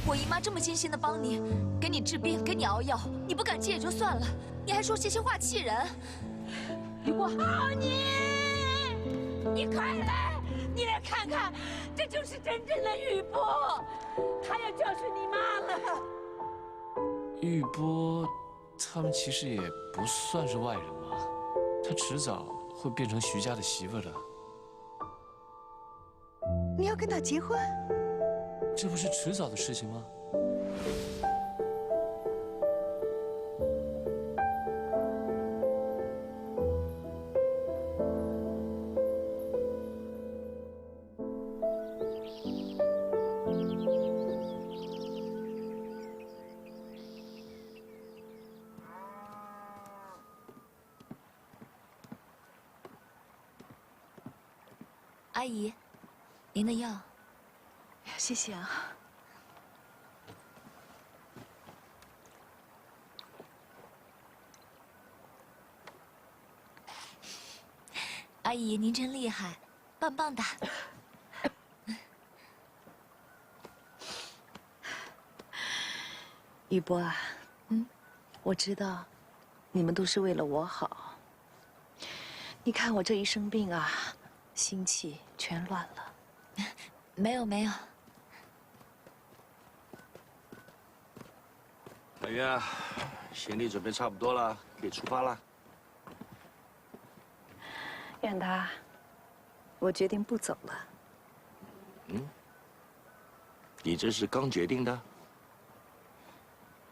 我姨妈这么精心的帮你，给你治病，给你熬药，你不感激也就算了，你还说这些话气人。雨波，浩宁，你快来，你来看看，这就是真正的雨波，他要教训你妈了。玉波，他们其实也不算是外人嘛，他迟早会变成徐家的媳妇的。你要跟他结婚？这不是迟早的事情吗？阿姨，您的药。谢谢啊。阿姨，您真厉害，棒棒的。雨波啊，我知道，你们都是为了我好。你看我这一生病啊，心气全乱了。没有没有。小云啊，行李准备差不多了，可以出发了。远达，我决定不走了。你这是刚决定的？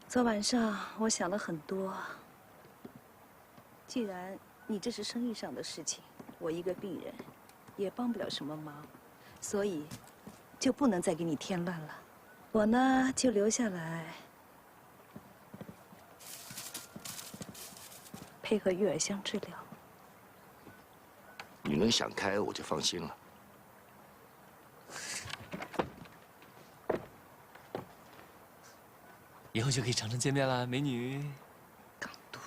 昨晚上我想了很多。既然你这是生意上的事情，我一个病人也帮不了什么忙，所以就不能再给你添乱了。我呢就留下来配合玉儿香治疗。你能想开，我就放心了。以后就可以常常见面啦，美女。港都。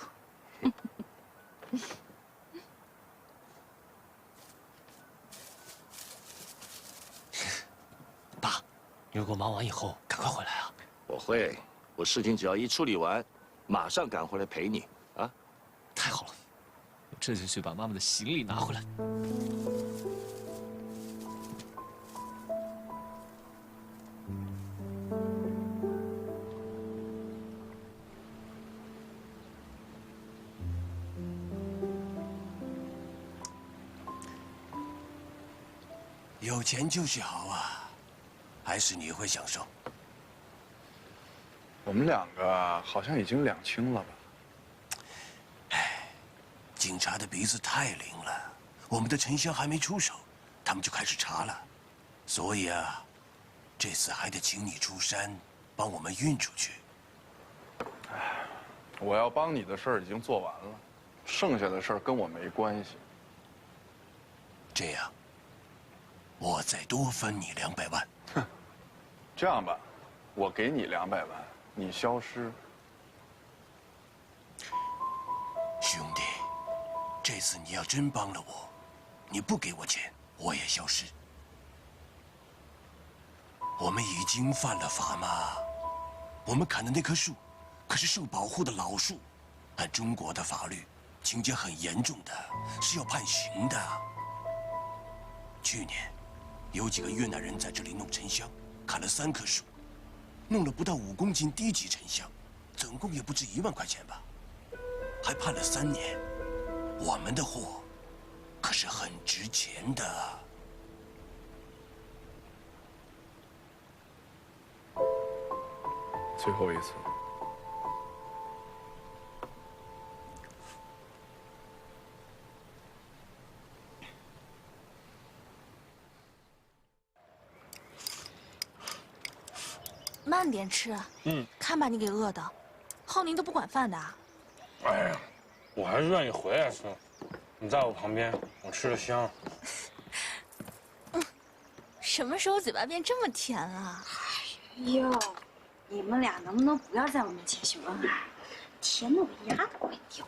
爸，你如果忙完以后赶快回来啊。我会，我事情只要一处理完，马上赶回来陪你啊。太好了，我这就去把妈妈的行李拿回来。有钱就是好啊，还是你会享受？我们两个好像已经两清了吧？哎，警察的鼻子太灵了，我们的沉香还没出手，他们就开始查了。所以啊，这次还得请你出山，帮我们运出去。哎，我要帮你的事儿已经做完了，剩下的事儿跟我没关系。这样，我再多分你200万。哼，这样吧，我给你200万，你消失。兄弟，这次你要真帮了我，你不给我钱，我也消失。我们已经犯了法吗？我们砍的那棵树，可是受保护的老树，按中国的法律，情节很严重的，是要判刑的。去年，有几个越南人在这里弄沉香，砍了3棵树，弄了不到5公斤低级沉香，总共也不止1万块钱吧，还判了3年。我们的货可是很值钱的。最后一次。慢点吃。看把你给饿的，浩宁都不管饭的。哎呀，我还是愿意回来吃。你在我旁边，我吃得香。什么时候嘴巴变这么甜了？哎呦，你们俩能不能不要在我面前秀恩爱？甜的我牙都快掉。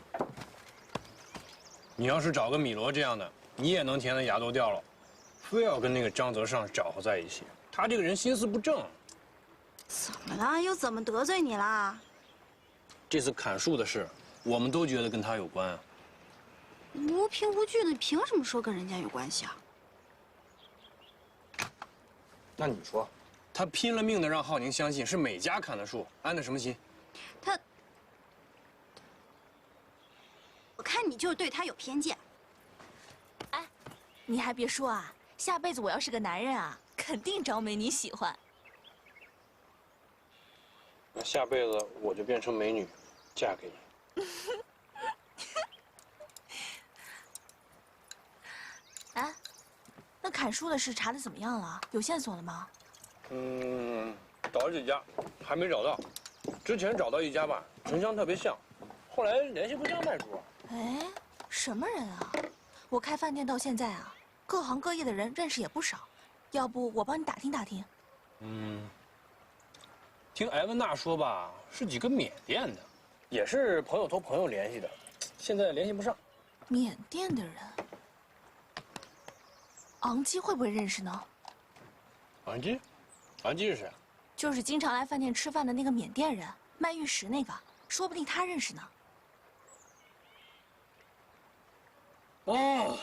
你要是找个米罗这样的，你也能甜的牙都掉了，非要跟那个张泽尚搅和在一起。他这个人心思不正。怎么了？又怎么得罪你了？这次砍树的事，我们都觉得跟他有关啊。无凭无据的，你凭什么说跟人家有关系啊？那你说，他拼了命的让浩宁相信是美嘉砍的树，安的什么心？我看你就是对他有偏见。哎，你还别说啊，下辈子我要是个男人啊，肯定找美女喜欢。那下辈子我就变成美女，嫁给你。哎，那砍树的事查的怎么样了？有线索了吗？找了几家，还没找到。之前找到一家吧，城乡特别像，后来联系不上卖主。哎，什么人啊？我开饭店到现在啊，各行各业的人认识也不少，要不我帮你打听打听？听埃文娜说吧，是几个缅甸的，也是朋友托朋友联系的，现在联系不上。缅甸的人，昂基会不会认识呢？昂基，昂基是谁？就是经常来饭店吃饭的那个缅甸人，卖玉石那个，说不定他认识呢。哦，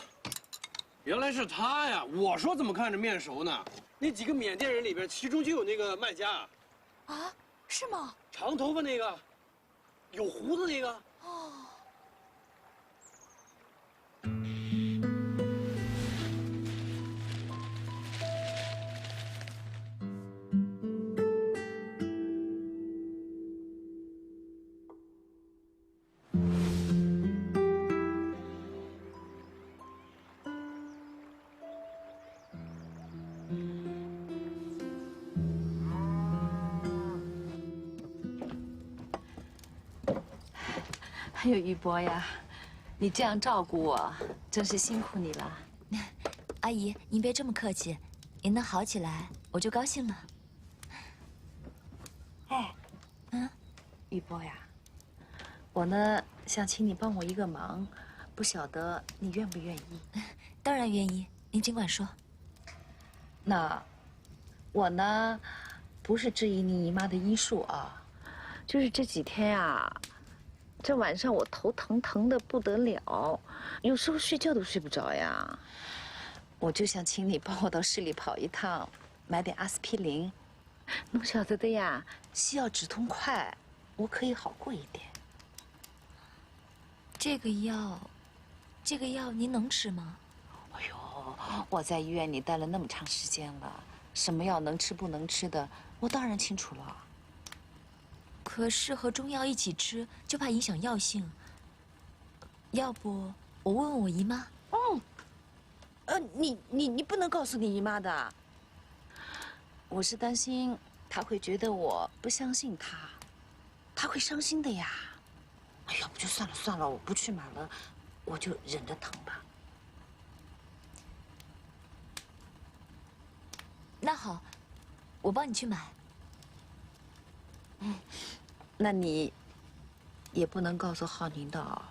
原来是他呀！我说怎么看着面熟呢？那几个缅甸人里边，其中就有那个卖家。啊，是吗？长头发那个，有胡子那个。哦。还有玉波呀，你这样照顾我，真是辛苦你了。阿姨，您别这么客气，您能好起来，我就高兴了。哎，玉波呀，我呢想请你帮我一个忙，不晓得你愿不愿意？当然愿意，您尽管说。那我呢，不是质疑你姨妈的医术啊，就是这几天啊。这晚上我头疼的不得了，有时候睡觉都睡不着呀。我就想请你帮我到市里跑一趟，买点阿司匹林。侬晓得的呀，西药止痛快，我可以好过一点。这个药您能吃吗？哎呦，我在医院里待了那么长时间了，什么药能吃不能吃的，我当然清楚了。可是和中药一起吃，就怕影响药性。要不我问问我姨妈？你不能告诉你姨妈的。我是担心她会觉得我不相信她，她会伤心的呀。哎，要不就算了，我不去买了，我就忍着疼吧。那好，我帮你去买。那你也不能告诉浩宁的，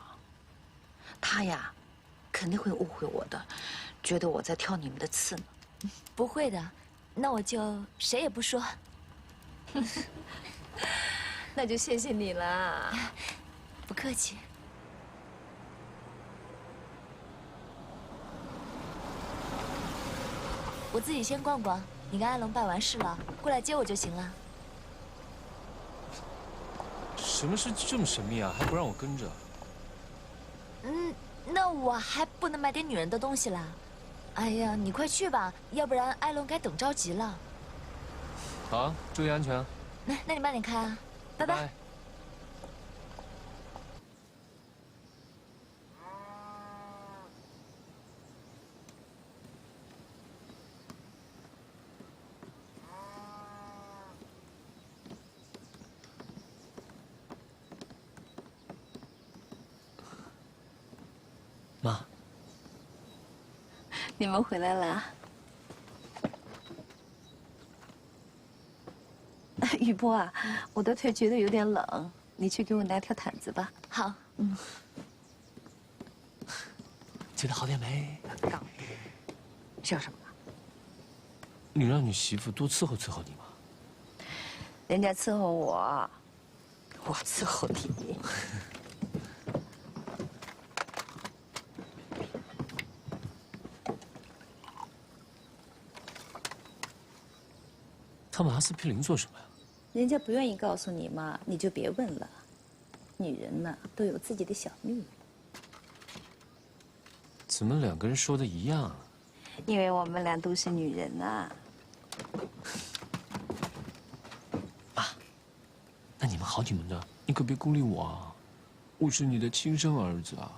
他呀肯定会误会我的，觉得我在挑你们的刺呢。不会的，那我就谁也不说。那就谢谢你了，不客气。我自己先逛逛，你跟艾龙办完事了，过来接我就行了。什么事这么神秘啊？还不让我跟着？那我还不能买点女人的东西啦。哎呀，你快去吧，要不然艾龙该等着急了。好，注意安全。那你慢点开啊，拜拜。妈，你们回来了。雨波啊，我的腿觉得有点冷，你去给我拿条毯子吧。好，觉得好点没？刚。笑什么？你让你媳妇多伺候伺候你嘛。人家伺候我，我伺候你。他们阿司匹林做什么呀？人家不愿意告诉你嘛，你就别问了。女人呢，都有自己的小秘密。怎么两个人说的一样啊？因为我们俩都是女人啊。妈，那你们好你们的，你可别孤立我啊！我是你的亲生儿子啊。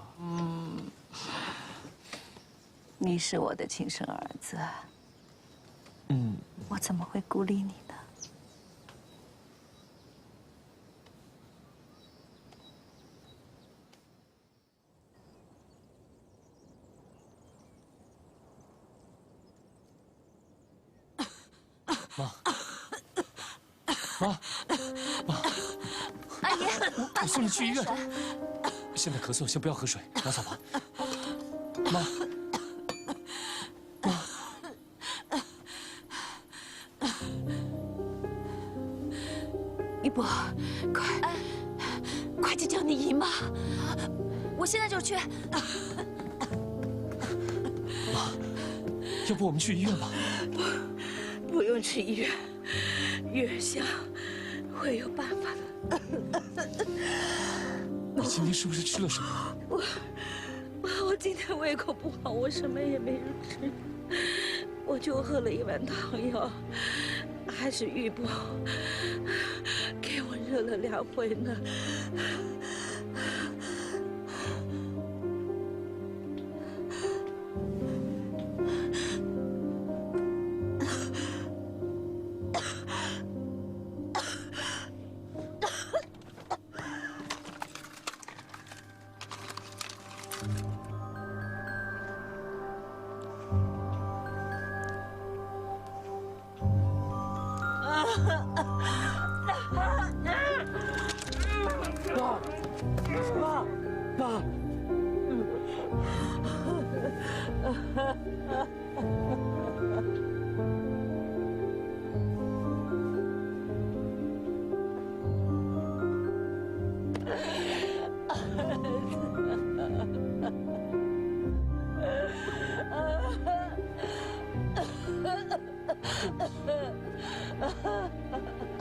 你是我的亲生儿子。我怎么会孤立你呢？妈，阿姨，我送你去医院。现在咳嗽，先不要喝水，拿走吧。妈。玉波，快去叫你姨妈！我现在就去。妈，要不我们去医院吧？不用去医院，玉儿想会有办法的。你今天是不是吃了什么？我今天胃口不好，我什么也没有吃，我就喝了一碗汤药，还是玉波给我热了2回呢。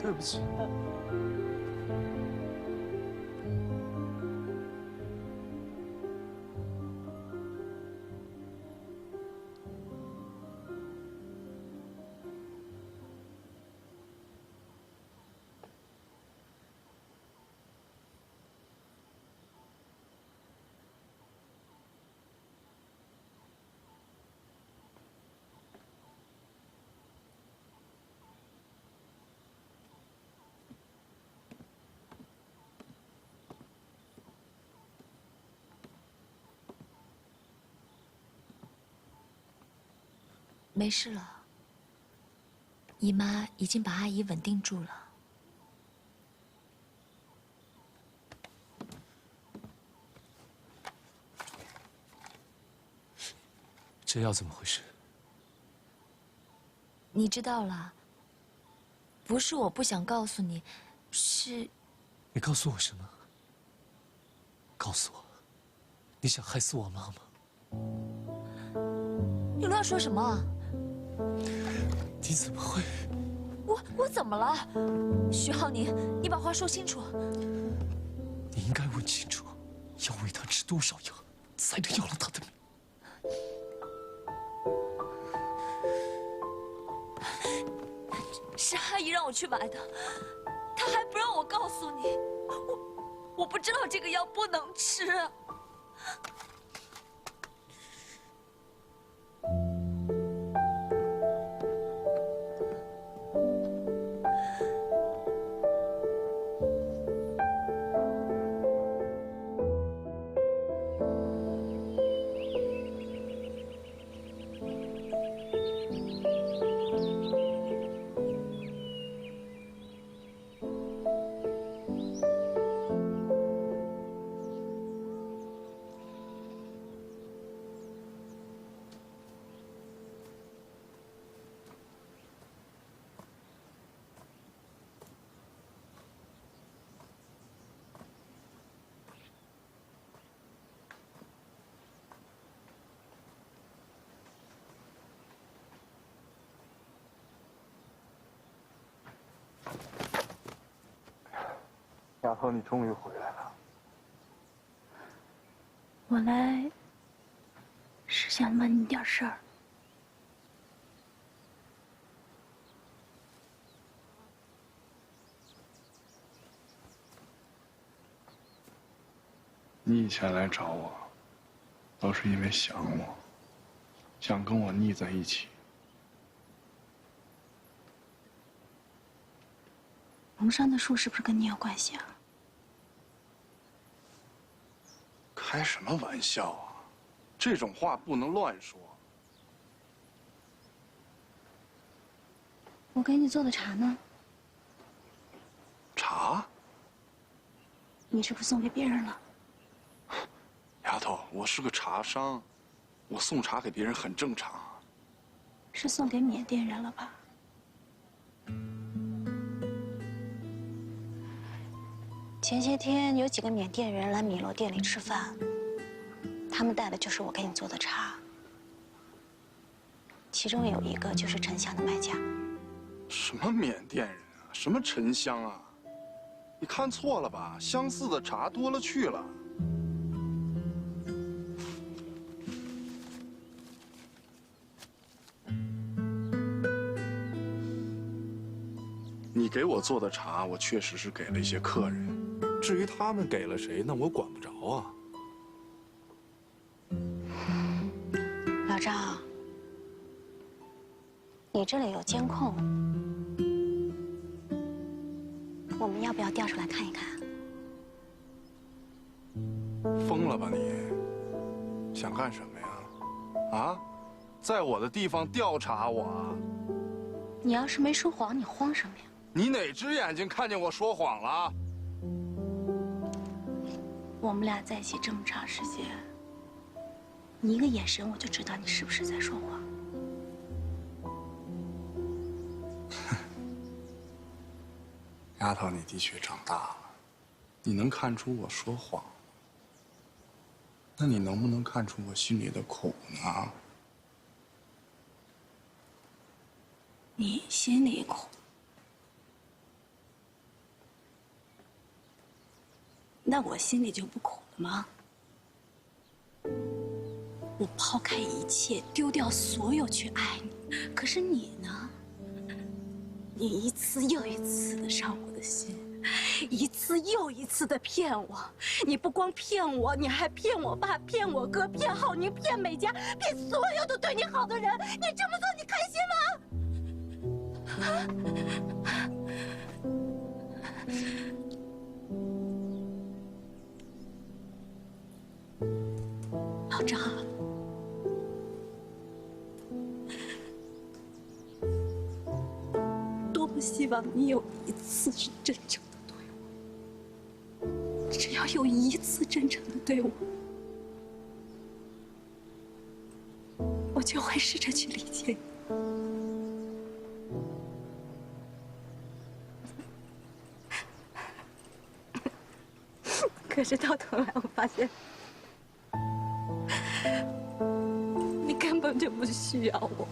对不起。没事了，姨妈已经把阿姨稳定住了。这药怎么回事？你知道了，不是我不想告诉你，是……你告诉我什么？告诉我，你想害死我妈吗？你乱说什么啊？你怎么会？我怎么了？徐浩宁，你把话说清楚。你应该问清楚，要喂他吃多少药，才能要了他的命。是阿姨让我去买的，她还不让我告诉你。我不知道这个药不能吃。丫头，你终于回来了。我来是想问你点事儿。你以前来找我，都是因为想我，想跟我腻在一起。龙山的树是不是跟你有关系啊？开什么玩笑啊！这种话不能乱说。我给你做的茶呢？茶？你是不是送给别人了？丫头，我是个茶商，我送茶给别人很正常。是送给缅甸人了吧？前些天有几个缅甸人来米罗店里吃饭，他们带的就是我给你做的茶。其中有一个就是沉香的卖家。什么缅甸人啊？什么沉香啊？你看错了吧？相似的茶多了去了。你给我做的茶，我确实是给了一些客人。至于他们给了谁，那我管不着啊。老张，你这里有监控，我们要不要调出来看一看？疯了吧你？想干什么呀？啊，在我的地方调查我啊？你要是没说谎，你慌什么呀？你哪只眼睛看见我说谎了？我们俩在一起这么长时间，你一个眼神我就知道你是不是在说谎。丫头，你的确长大了，你能看出我说谎，那你能不能看出我心里的苦呢？你心里苦，那我心里就不苦了吗？我抛开一切，丢掉所有去爱你，可是你呢？你一次又一次的伤我的心，一次又一次的骗我。你不光骗我，你还骗我爸，骗我哥，骗浩宁，骗美嘉，骗所有的对你好的人。你这么做，你开心吗？老张，多么希望你有一次是真诚的对我，只要有一次真诚的对我，我就会试着去理解你。可是到头来，我发现你根本就不需要我。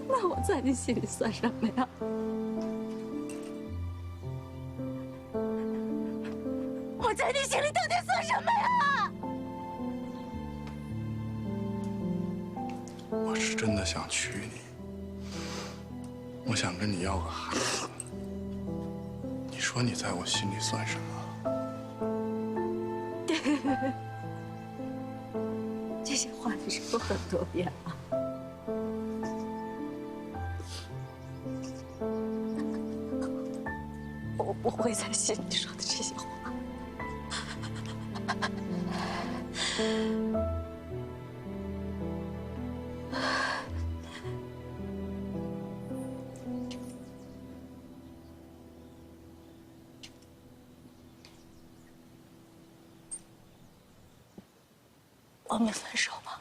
那我在你心里算什么呀？我在你心里到底算什么呀？我是真的想娶你，我想跟你要个孩子。你说你在我心里算什么？这些话你说过很多遍了。我不会在心里说的这些话。我们分手吧。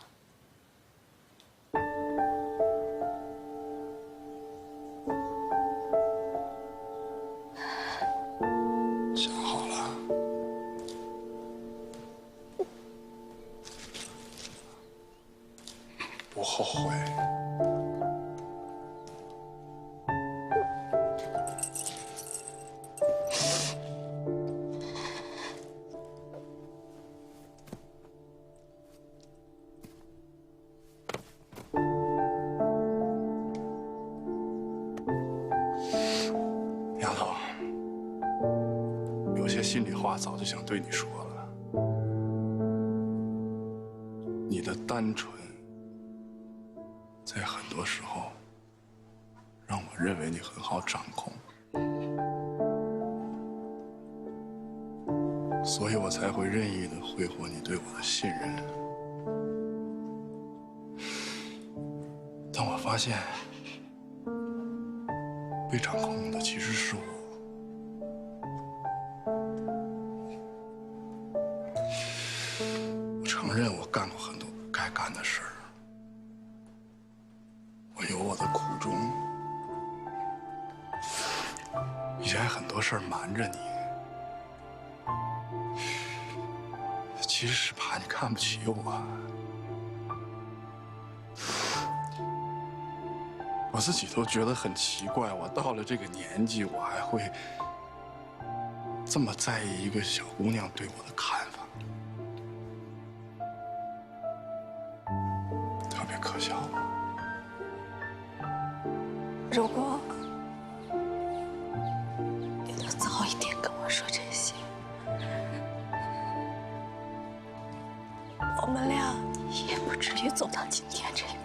想好了。不后悔。丫头，有些心里话早就想对你说了。你的单纯，在很多时候，让我认为你很好掌控，所以我才会任意的挥霍你对我的信任。但我发现，被掌控的其实是我。我承认我干过很多不该干的事儿，我有我的苦衷，以前很多事儿瞒着你，其实是怕你看不起我。我自己都觉得很奇怪，我到了这个年纪，我还会这么在意一个小姑娘对我的看法，特别可笑。如果你能早一点跟我说这些，我们俩也不至于走到今天这一步。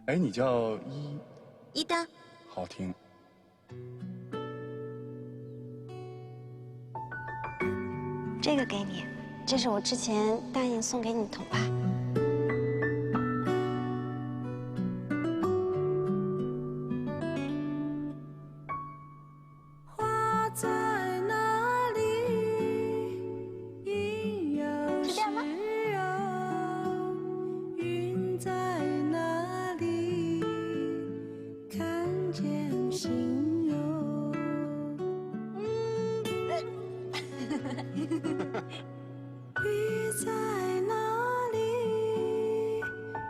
哎，你叫伊丹，好听。这个给你，这是我之前答应送给你的头发。花在哪里？是这样吗？云在哪里？看见心有。雨在哪里？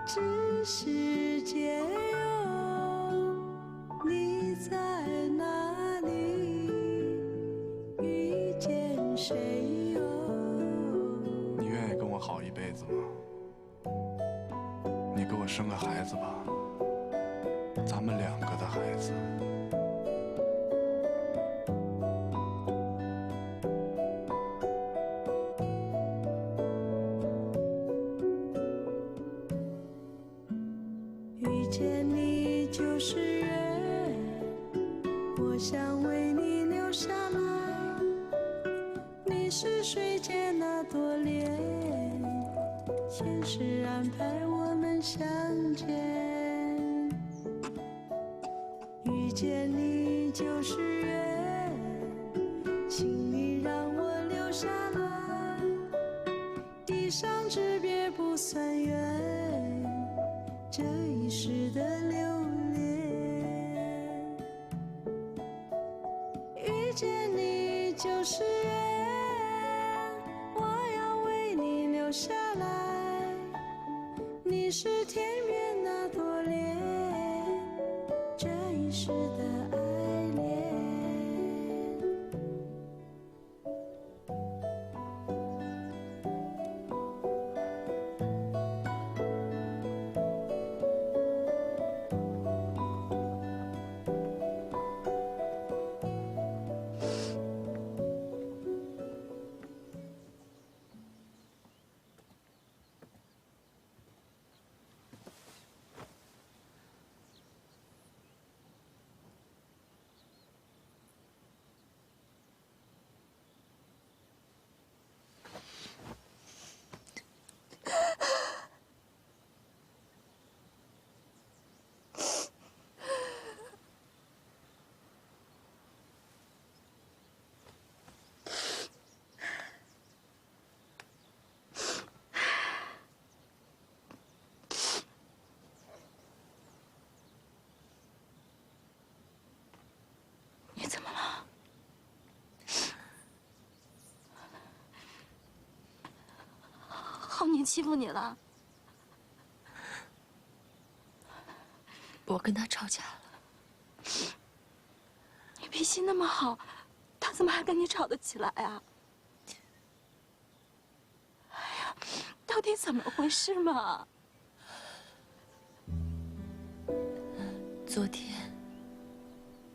知世界有。你在哪里？遇见谁有？你愿意跟我好一辈子吗？你给我生个孩子吧，咱们两个的孩子。遇见你就是缘，我想为你留下来。你是水间那朵莲，前世安排我们相见。遇见你就是缘，请你让我留下来。地上之别不算远，这一世的留恋。遇见你就是缘，我要为你留下来。你是天边那朵莲，这一世的爱恋。宁欺负你了？我跟他吵架了。你脾气那么好，他怎么还跟你吵得起来啊？哎呀，到底怎么回事嘛？昨天，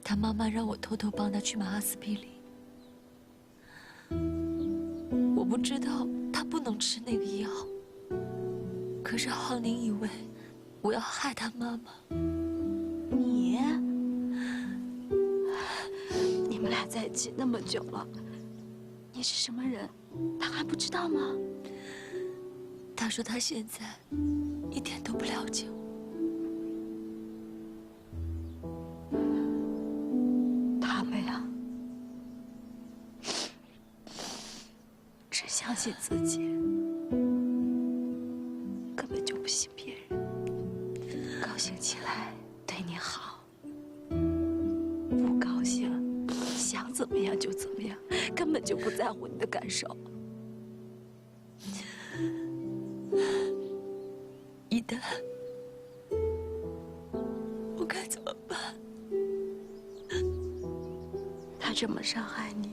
他妈妈让我偷偷帮他去买阿司匹林。我不知道他不能吃那个药，可是浩宁以为我要害他妈妈。你们俩在一起那么久了，你是什么人，他还不知道吗？他说他现在一点都不了解我。他们呀，只相信自己，根本就不信别人。高兴起来对你好，不高兴想怎么样就怎么样，根本就不在乎你的感受。一旦，我该怎么办？他这么伤害你，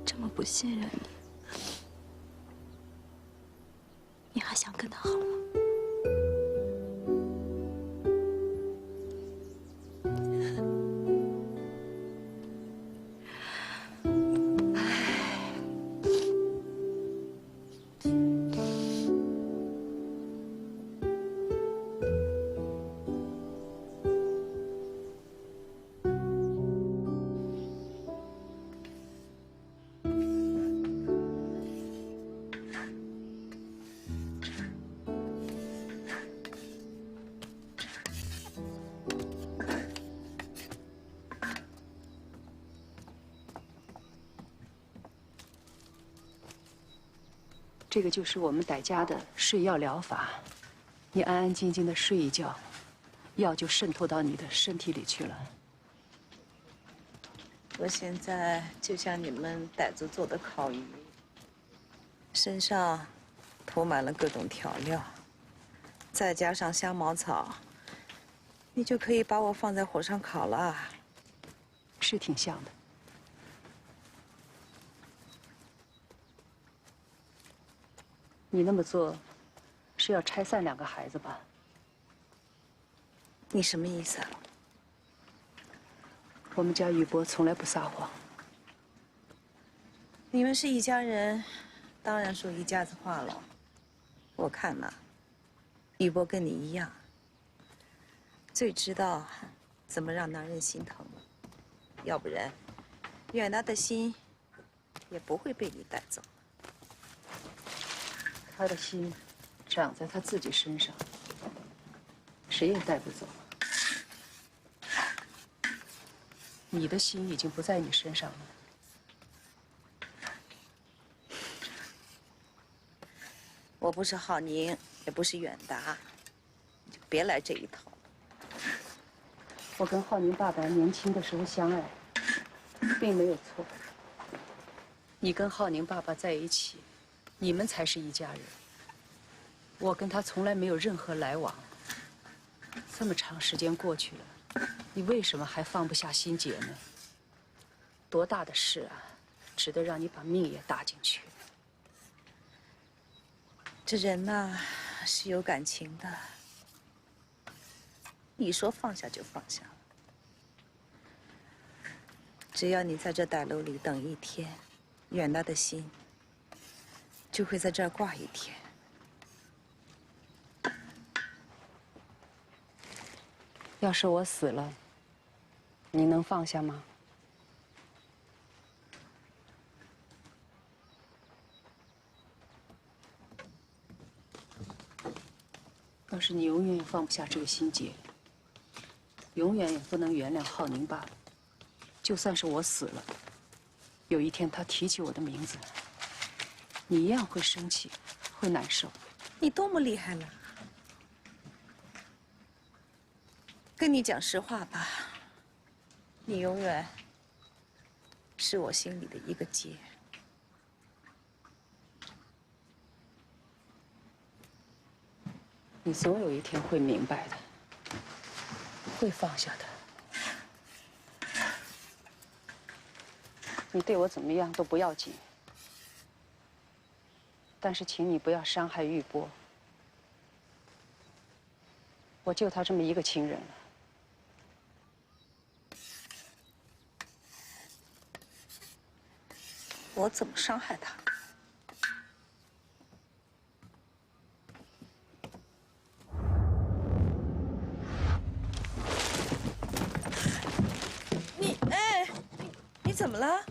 这么不信任你，你还想跟他好吗？这个就是我们傣家的睡药疗法，你安安静静的睡一觉，药就渗透到你的身体里去了。我现在就像你们傣族做的烤鱼，身上涂满了各种调料，再加上香茅草，你就可以把我放在火上烤了。是挺像的。你那么做，是要拆散两个孩子吧？你什么意思啊？我们家雨波从来不撒谎。你们是一家人，当然说一家子话了。我看呐，雨波跟你一样，最知道怎么让男人心疼了，要不然，远达的心也不会被你带走。他的心长在他自己身上，谁也带不走。你的心已经不在你身上了。我不是浩宁，也不是远达，你就别来这一套。我跟浩宁爸爸年轻的时候相爱，并没有错。你跟浩宁爸爸在一起，你们才是一家人。我跟他从来没有任何来往。这么长时间过去了，你为什么还放不下心结呢？多大的事啊，值得让你把命也搭进去？这人呐，是有感情的。你说放下就放下了。只要你在这傣楼里等一天，远达的心就会在这儿挂一天。要是我死了，你能放下吗？要是你永远也放不下这个心结，永远也不能原谅浩宁爸爸，就算是我死了，有一天他提起我的名字，你一样会生气，会难受。你多么厉害了！跟你讲实话吧，你永远是我心里的一个结。你总有一天会明白的，会放下的。你对我怎么样都不要紧，但是请你不要伤害玉波。我就他这么一个亲人了。我怎么伤害他？你怎么了？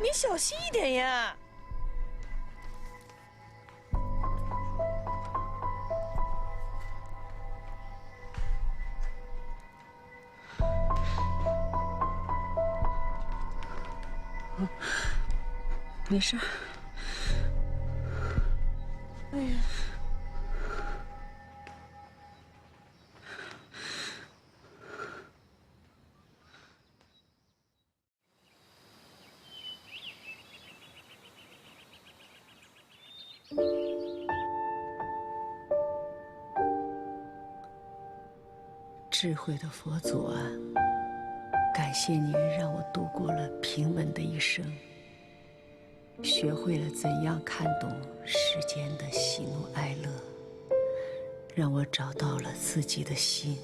你小心一点呀！没事。哎呀，智慧的佛祖啊，感谢您让我度过了平稳的一生。学会了怎样看懂世间的喜怒哀乐，让我找到了自己的心，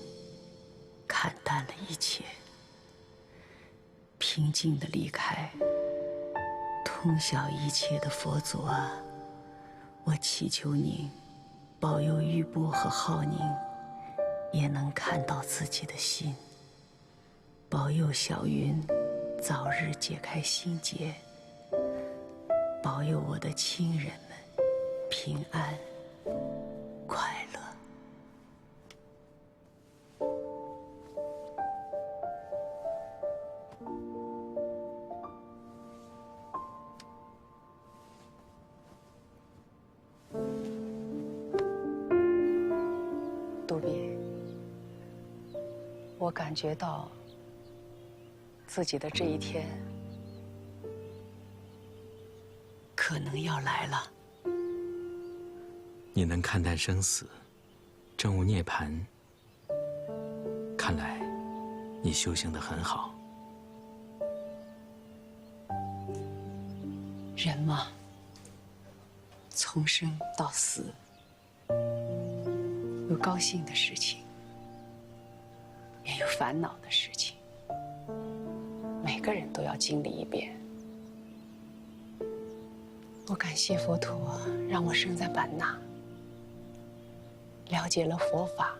看淡了一切，平静地离开。通晓一切的佛祖啊，我祈求您保佑玉波和浩宁也能看到自己的心，保佑小云早日解开心结，保佑我的亲人们平安快乐。杜比，我感觉到自己的这一天可能要来了。你能看淡生死，证悟涅槃，看来你修行得很好。人嘛，从生到死，有高兴的事情，也有烦恼的事情，每个人都要经历一遍。我感谢佛陀让我生在版纳，了解了佛法，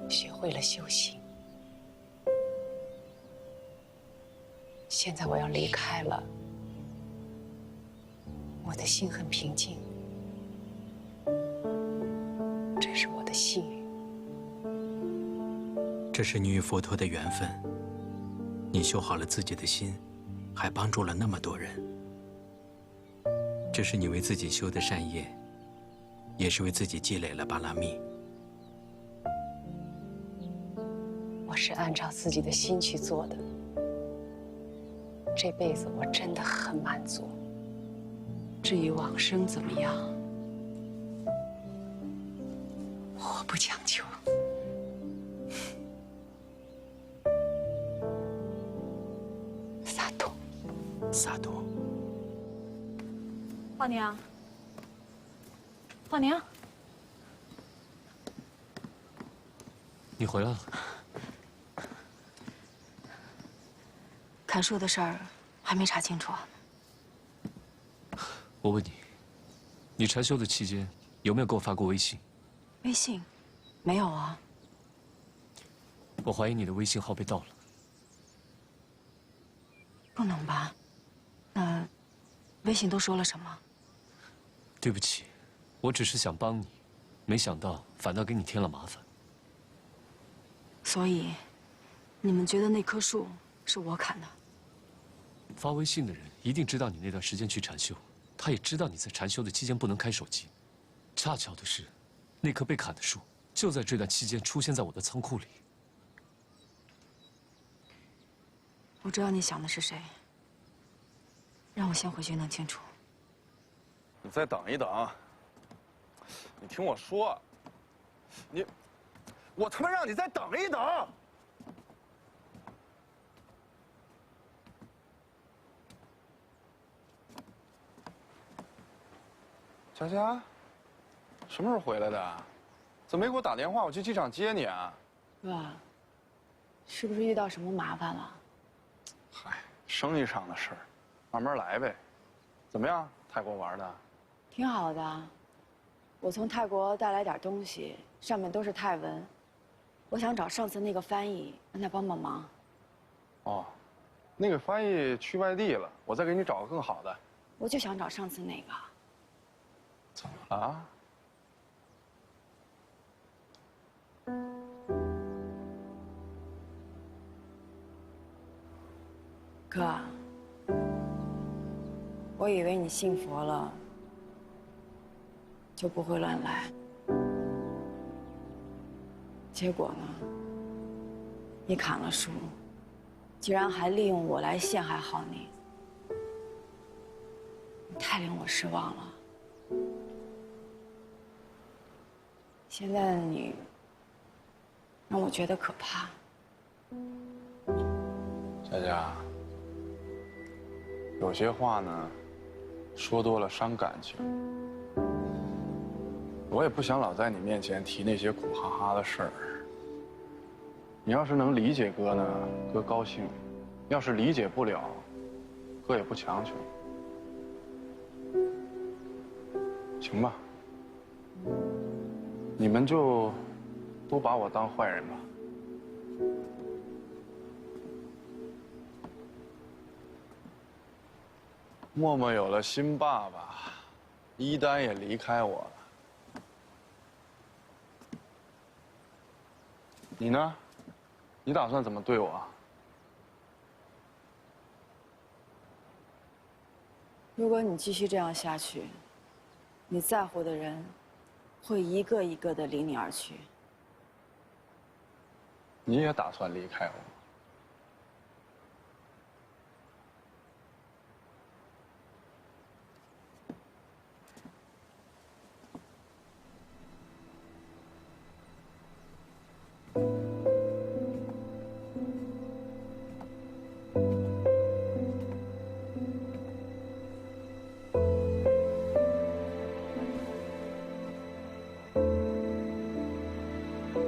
学会了修行。现在我要离开了，我的心很平静，这是我的幸运。这是你与佛陀的缘分，你修好了自己的心，还帮助了那么多人。这是你为自己修的善业，也是为自己积累了巴拉密。我是按照自己的心去做的，这辈子我真的很满足。至于往生怎么样，我不强求。洒脱，洒脱。浩宁，浩宁，你回来了。砍树的事儿还没查清楚啊。我问你，你禅修的期间有没有给我发过微信？微信，没有啊。我怀疑你的微信号被盗了。不能吧？那微信都说了什么？对不起，我只是想帮你，没想到反倒给你添了麻烦。所以，你们觉得那棵树是我砍的？发微信的人一定知道你那段时间去禅修，他也知道你在禅修的期间不能开手机。恰巧的是，那棵被砍的树就在这段期间出现在我的仓库里。我知道你想的是谁，让我先回去弄清楚。你再等一等。你听我说，我他妈让你再等一等。佳佳，什么时候回来的？怎么没给我打电话？我去机场接你啊。哥，是不是遇到什么麻烦了？嗨，生意上的事儿，慢慢来呗。怎么样，泰国玩的？挺好的。我从泰国带来点东西，上面都是泰文。我想找上次那个翻译，让他帮帮忙。哦，那个翻译去外地了，我再给你找个更好的。我就想找上次那个。怎么了？哥，我以为你信佛了，就不会乱来。结果呢？你砍了树，居然还利用我来陷害浩宁，你太令我失望了。现在的你，让我觉得可怕。佳佳，有些话呢，说多了伤感情。我也不想老在你面前提那些苦哈哈的事儿。你要是能理解哥呢，哥高兴；要是理解不了，哥也不强求。行吧，你们就都把我当坏人吧。默默有了新爸爸，一丹也离开我了。你呢？你打算怎么对我？如果你继续这样下去，你在乎的人会一个一个的离你而去。你也打算离开我？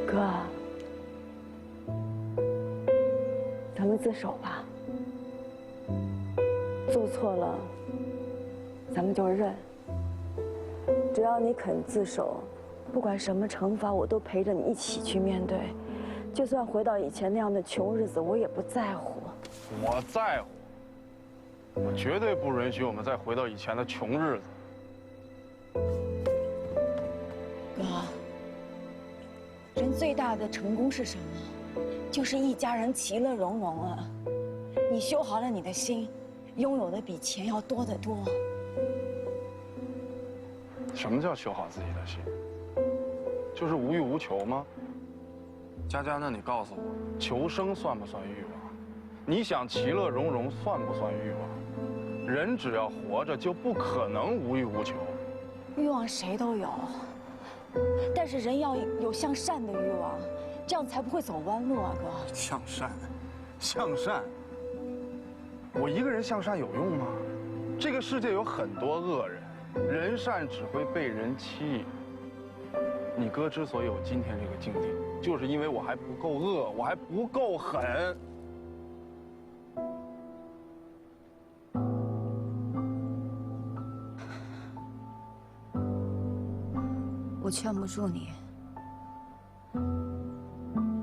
哥，咱们自首吧。做错了，咱们就认。只要你肯自首，不管什么惩罚，我都陪着你一起去面对。就算回到以前那样的穷日子，我也不在乎。我在乎，我绝对不允许我们再回到以前的穷日子。哥，人最大的成功是什么？就是一家人其乐融融啊！你修好了你的心，拥有的比钱要多得多。什么叫修好自己的心？就是无欲无求吗？佳佳，那你告诉我，求生算不算欲望？你想其乐融融算不算欲望？人只要活着，就不可能无欲无求。欲望谁都有，但是人要有向善的欲望，这样才不会走弯路啊，哥。向善，向善。我一个人向善有用吗？这个世界有很多恶人，人善只会被人欺。你哥之所以有今天这个境地，就是因为我还不够恶，我还不够狠。我劝不住你，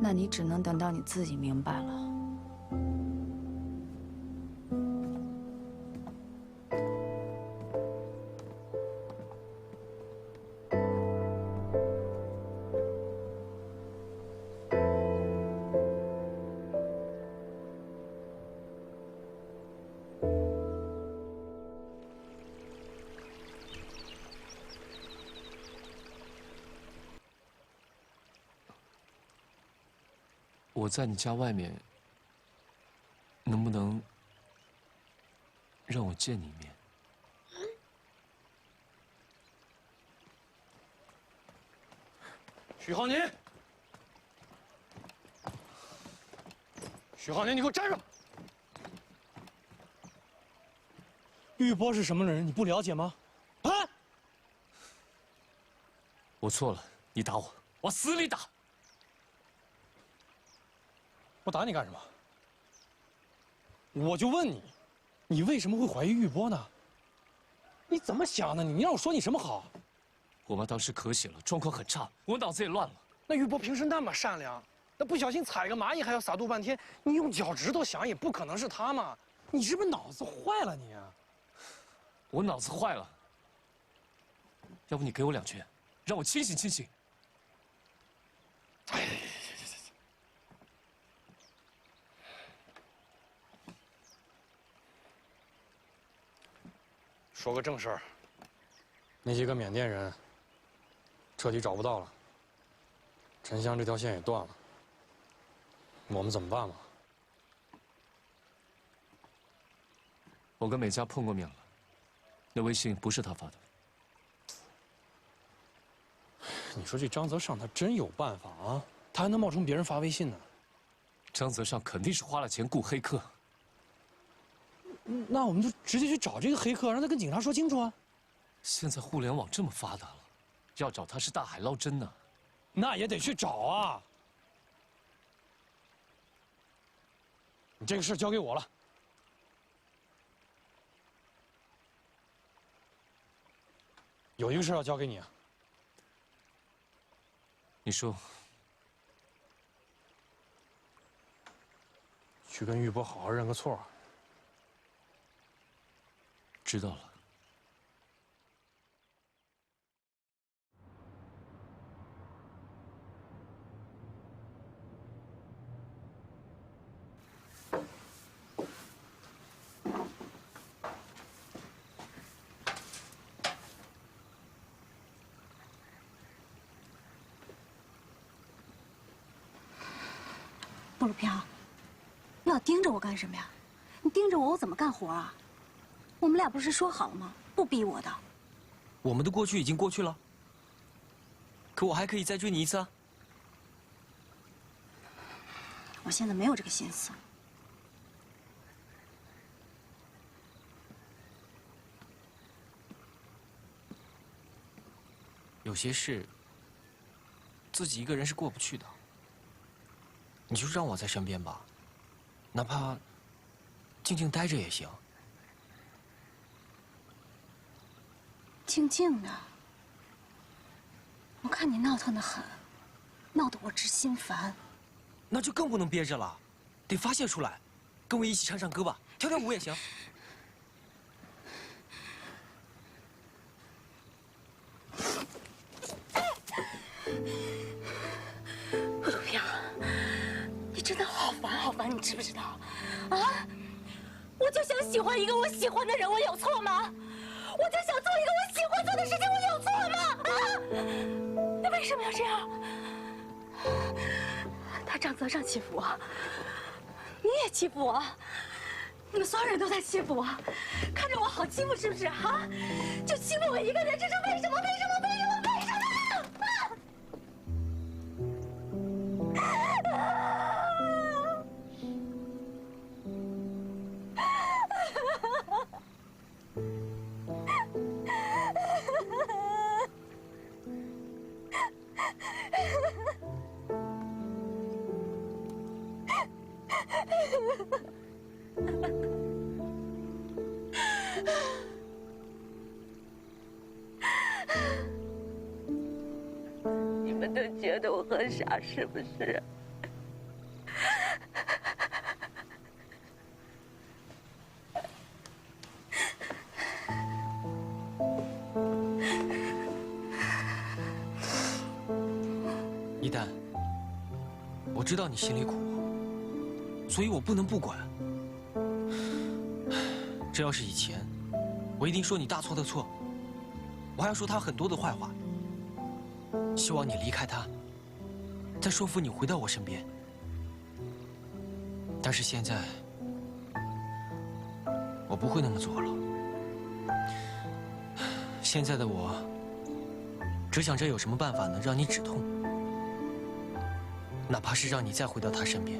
那你只能等到你自己明白了。我在你家外面，能不能让我见你一面？许浩年，许浩年，你给我站住！玉波是什么人？你不了解吗？啊！我错了，你打我，往死里打！我打你干什么？我就问你，你为什么会怀疑玉波呢？你怎么想的？你让我说你什么好？我妈当时咳血了，状况很差，我脑子也乱了。那玉波平时那么善良，那不小心踩个蚂蚁还要撒度半天，你用脚趾头想也不可能是他嘛！你是不是脑子坏了你啊？我脑子坏了，要不你给我2拳，让我清醒清醒。哎，说个正事儿，那些个缅甸人彻底找不到了，沉香这条线也断了，我们怎么办嘛？我跟美嘉碰过面了，那微信不是他发的。你说这张泽尚他真有办法啊？他还能冒充别人发微信呢？张泽尚肯定是花了钱雇黑客。那我们就直接去找这个黑客，让他跟警察说清楚啊！现在互联网这么发达了，要找他是大海捞针呢。那也得去找啊！你这个事交给我了。有一个事要交给你啊。你说。去跟玉波好好认个错。知道了。布鲁飘，你老盯着我干什么呀？你盯着我，我怎么干活啊？我们俩不是说好了吗？不逼我的。我们的过去已经过去了，可我还可以再追你一次啊！我现在没有这个心思。有些事，自己一个人是过不去的。你就让我在身边吧，哪怕静静待着也行。静静的，我看你闹腾得很，闹得我直心烦。那就更不能憋着了，得发泄出来。跟我一起唱唱歌吧，跳跳舞也行。布鲁飘，你真的好烦好烦，你知不知道？啊！我就想喜欢一个我喜欢的人，我有错吗？我就想做一个我喜欢做的事情，我有错吗？啊！你为什么要这样？他张泽尚欺负我，你也欺负我，你们所有人都在欺负我，看着我好欺负是不是？啊！就欺负我一个人，这是为什么？为什么？为什么？为什么？你们都觉得我很傻，是不是？一丹，我知道你心里苦，所以我不能不管。这要是以前，我一定说你大错特错，我还要说他很多的坏话，希望你离开他，再说服你回到我身边。但是现在，我不会那么做了。现在的我，只想着有什么办法能让你止痛。哪怕是让你再回到他身边。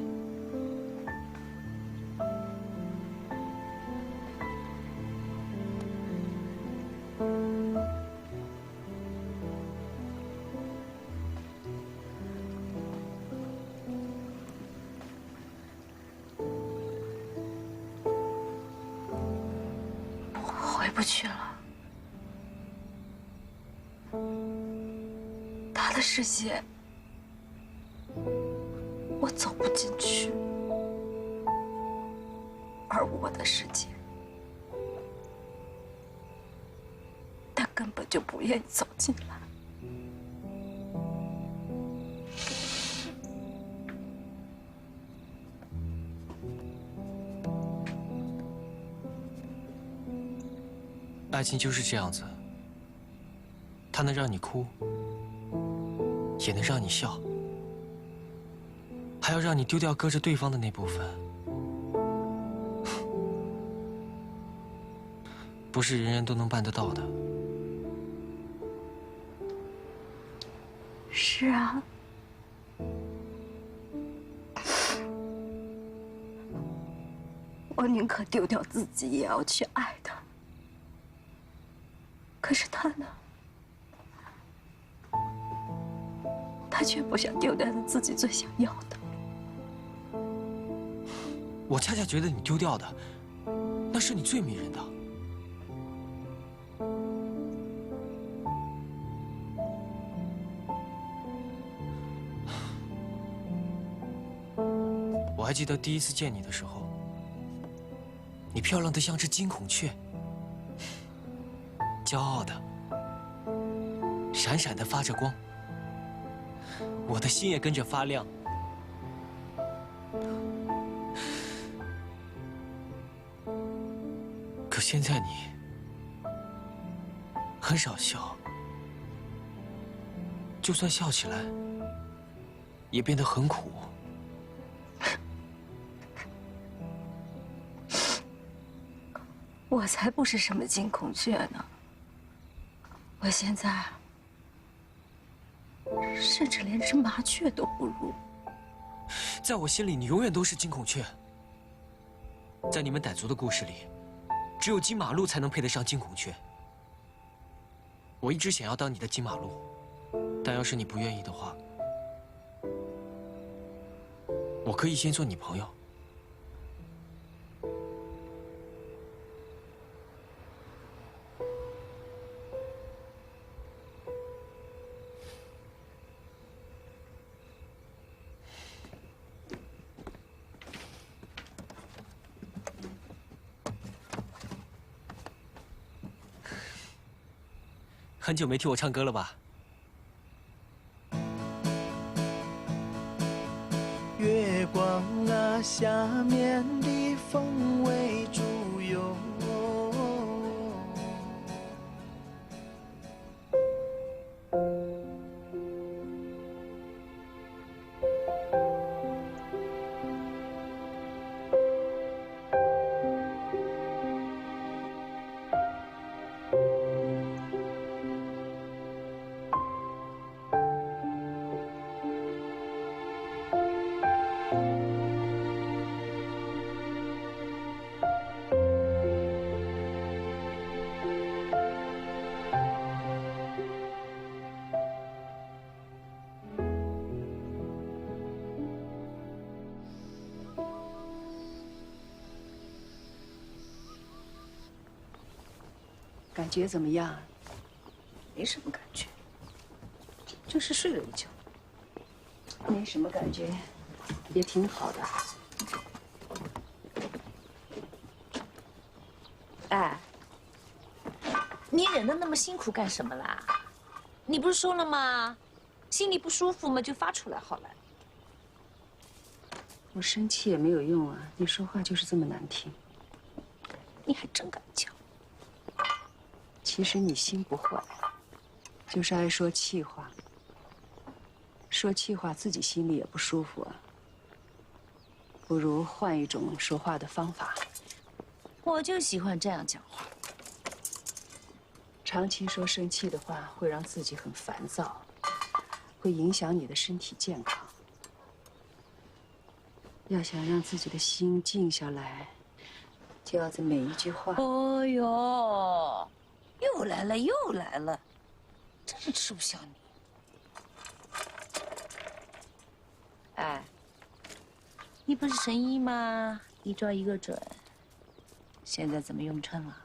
回不去了。他的世界，我走不进去，而我的世界，他根本就不愿意走进来。爱情就是这样子，它能让你哭，也能让你笑，还要让你丢掉搁着对方的那部分。不是人人都能办得到的。是啊，我宁可丢掉自己，也要去爱他。可是他呢？他却不想丢掉他自己最想要的。我恰恰觉得你丢掉的，那是你最迷人的。我还记得第一次见你的时候，你漂亮的像只金孔雀。骄傲的，闪闪的发着光，我的心也跟着发亮。可现在你很少笑，就算笑起来，也变得很苦。我才不是什么金孔雀呢。我现在甚至连只麻雀都不如。在我心里，你永远都是金孔雀。在你们傣族的故事里，只有金马鹿才能配得上金孔雀。我一直想要当你的金马鹿，但要是你不愿意的话，我可以先做你朋友。很久没听我唱歌了吧？月光啊，下面的风微竹哟。感觉怎么样？没什么感觉，就是睡了一觉。没什么感觉，也挺好的。哎，你忍得那么辛苦干什么啦？你不是说了吗？心里不舒服嘛，就发出来好了。我生气也没有用啊！你说话就是这么难听。你还真敢讲。其实你心不坏，就是爱说气话。说气话自己心里也不舒服啊。不如换一种说话的方法。我就喜欢这样讲话。长期说生气的话，会让自己很烦躁，会影响你的身体健康。要想让自己的心静下来，就要在每一句话。哦哟，又来了又来了，真是吃不消你。哎，你不是神医吗？一招一个准。现在怎么用称了？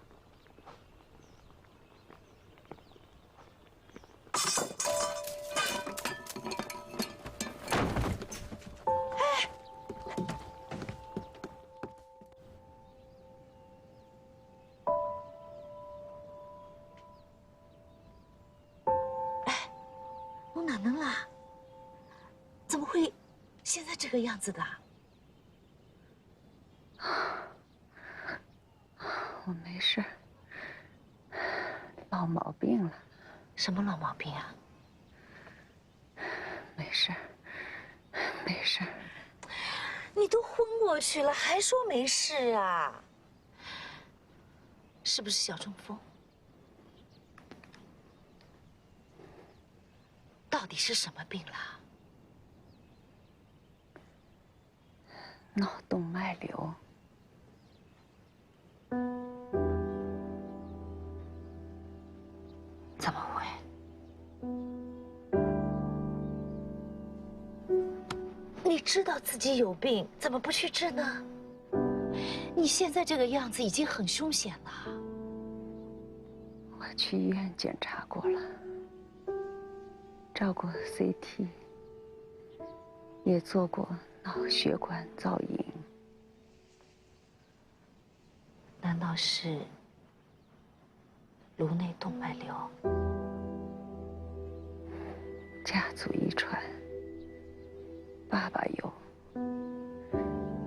我哪能啦？怎么会现在这个样子的？我没事，老毛病了。什么老毛病啊？没事，没事。你都昏过去了，还说没事啊？是不是小中风？到底是什么病啦？脑动脉瘤。怎么会？你知道自己有病，怎么不去治呢？你现在这个样子已经很凶险了。我去医院检查过了，照过 CT， 也做过脑血管造影。难道是颅内动脉瘤？家族遗传，爸爸有，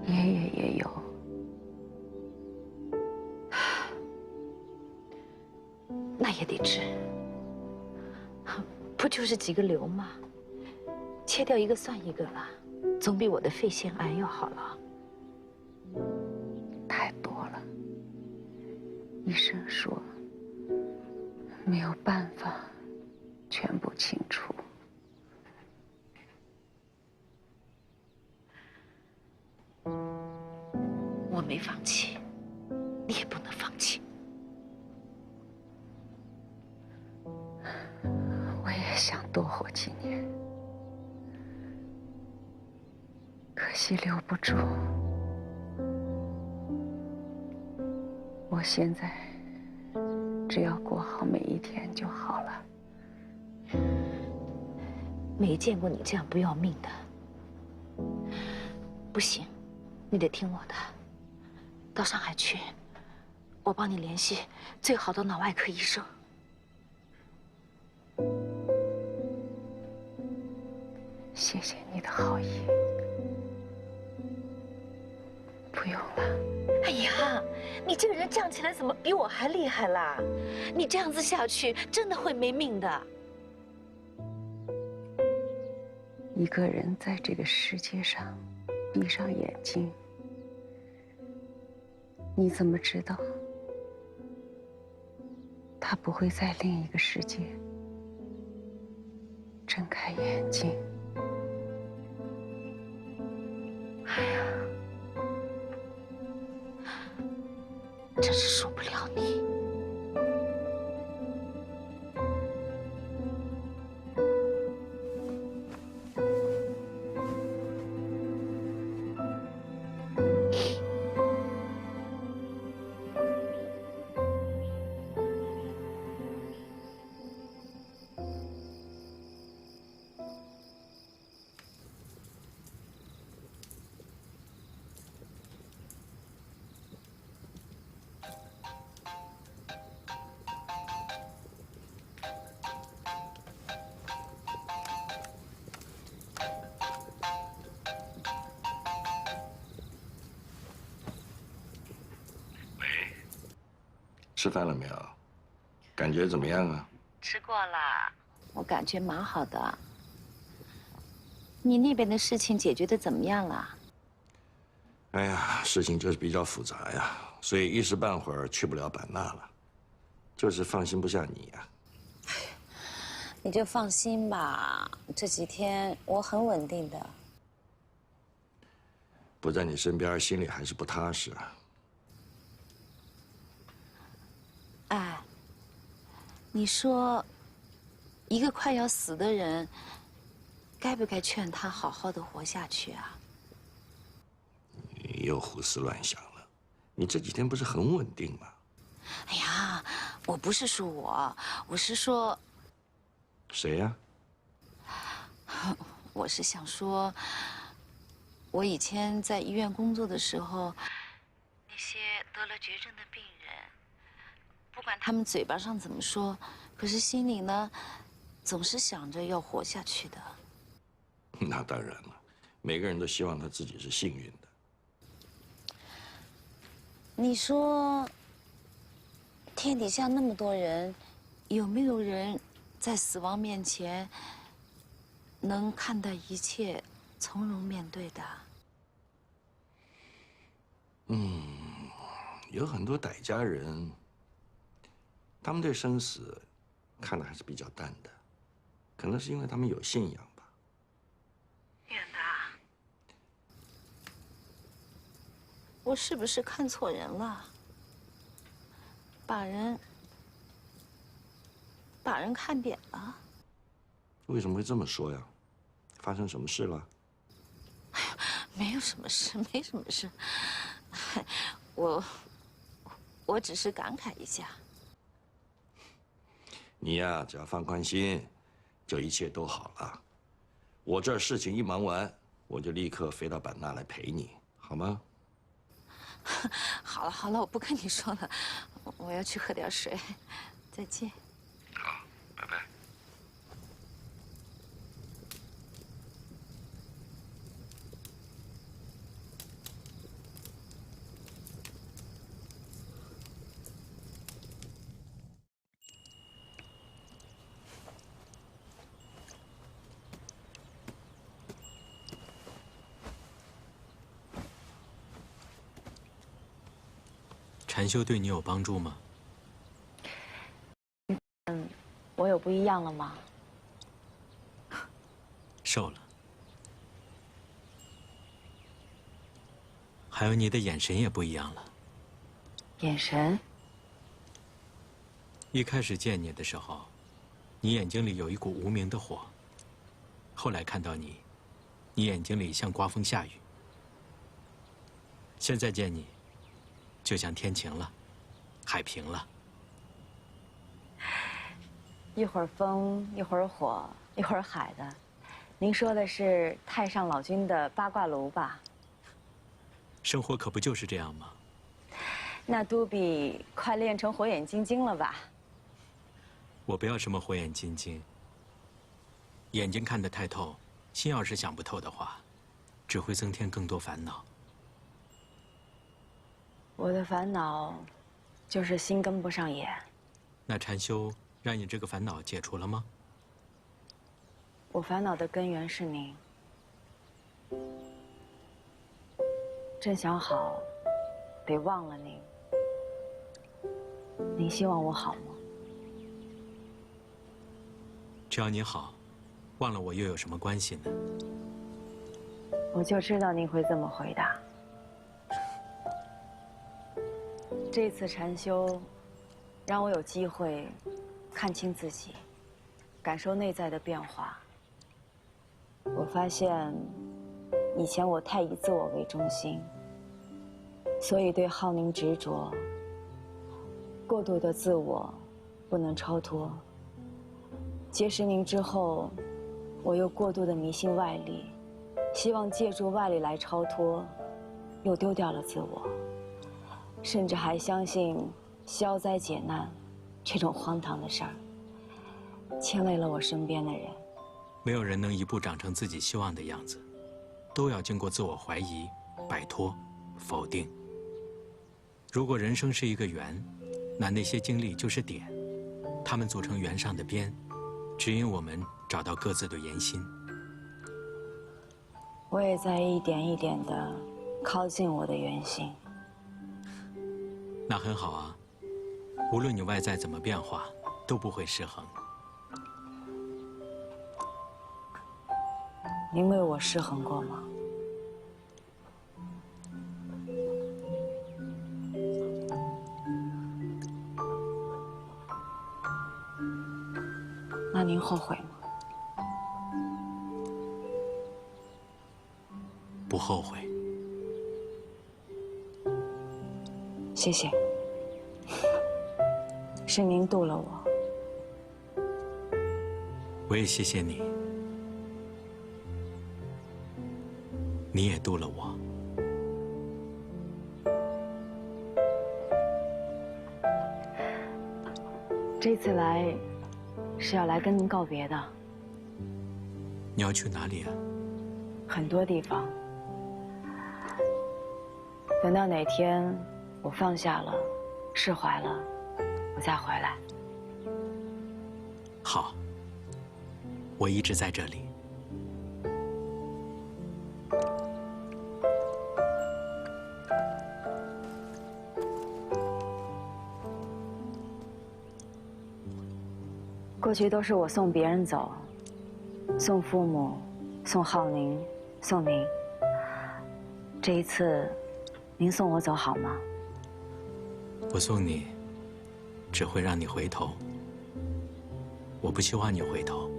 爷爷也有。那也得治，不就是几个瘤吗？切掉一个算一个了，总比我的肺腺癌要好了。太多了，医生说没有办法全部清除。我没放弃，你也不能放弃。我也想多活几年，可惜留不住。我现在只要过好每一天就好了。没见过你这样不要命的。不行，你得听我的。到上海去，我帮你联系最好的脑外科医生。谢谢你的好意，不用了。哎呀，你这个人犟起来怎么比我还厉害啦？你这样子下去，真的会没命的。一个人在这个世界上，闭上眼睛，你怎么知道他不会在另一个世界？睁开眼睛。哎呀，真是受不了你。吃饭了没有？感觉怎么样啊？吃过了，我感觉蛮好的。你那边的事情解决的怎么样了？哎呀，事情就是比较复杂呀，所以一时半会儿去不了版纳了，就是放心不下你呀。你就放心吧，这几天我很稳定的。不在你身边，心里还是不踏实啊。哎，你说，一个快要死的人，该不该劝他好好的活下去啊？你又胡思乱想了。你这几天不是很稳定吗？哎呀，我不是说我是说，谁呀？我是想说，我以前在医院工作的时候，那些得了绝症的病人，不管他们嘴巴上怎么说，可是心里呢，总是想着要活下去的。那当然了，每个人都希望他自己是幸运的。你说，天底下那么多人，有没有人在死亡面前能看待一切，从容面对的？有很多歹家人，他们对生死看得还是比较淡的，可能是因为他们有信仰吧。远的，我是不是看错人了？把人看扁了？为什么会这么说呀？发生什么事了？没有什么事，没什么事。我只是感慨一下。你呀，只要放宽心，就一切都好了。我这儿事情一忙完，我就立刻飞到版纳来陪你，好吗？好了好了，我不跟你说了，我要去喝点水。再见。好，拜拜。禅修对你有帮助吗？我有不一样了吗？瘦了，还有你的眼神也不一样了。眼神？一开始见你的时候，你眼睛里有一股无名的火。后来看到你，你眼睛里像刮风下雨。现在见你，就像天晴了，海平了。一会儿风，一会儿火，一会儿海的。您说的是太上老君的八卦炉吧？生活可不就是这样吗？那都比快练成火眼金睛了吧？我不要什么火眼金睛。眼睛看得太透，心要是想不透的话，只会增添更多烦恼。我的烦恼，就是心跟不上眼。那禅修让你这个烦恼解除了吗？我烦恼的根源是您。正想好，得忘了您。您希望我好吗？只要你好，忘了我又有什么关系呢？我就知道您会这么回答。这次禅修，让我有机会看清自己，感受内在的变化。我发现，以前我太以自我为中心，所以对浩宁执着。过度的自我，不能超脱。结识您之后，我又过度的迷信外力，希望借助外力来超脱，又丢掉了自我。甚至还相信消灾解难这种荒唐的事儿，牵累了我身边的人。没有人能一步长成自己希望的样子，都要经过自我怀疑、摆脱、否定。如果人生是一个圆，那些经历就是点，它们组成圆上的边，指引我们找到各自的圆心。我也在一点一点地靠近我的圆心。那很好啊，无论你外在怎么变化，都不会失衡。您为我失衡过吗？后悔吗？不后悔。谢谢，是您渡了我。我也谢谢你，你也渡了我。这次来是要来跟您告别的。你要去哪里啊？很多地方。等到哪天我放下了，释怀了，我再回来。好，我一直在这里。过去都是我送别人走，送父母，送浩宁，送您。这一次，您送我走好吗？我送你，只会让你回头。我不希望你回头。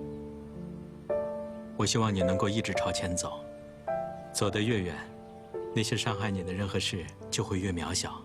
我希望你能够一直朝前走，走得越远，那些伤害你的人和事就会越渺小。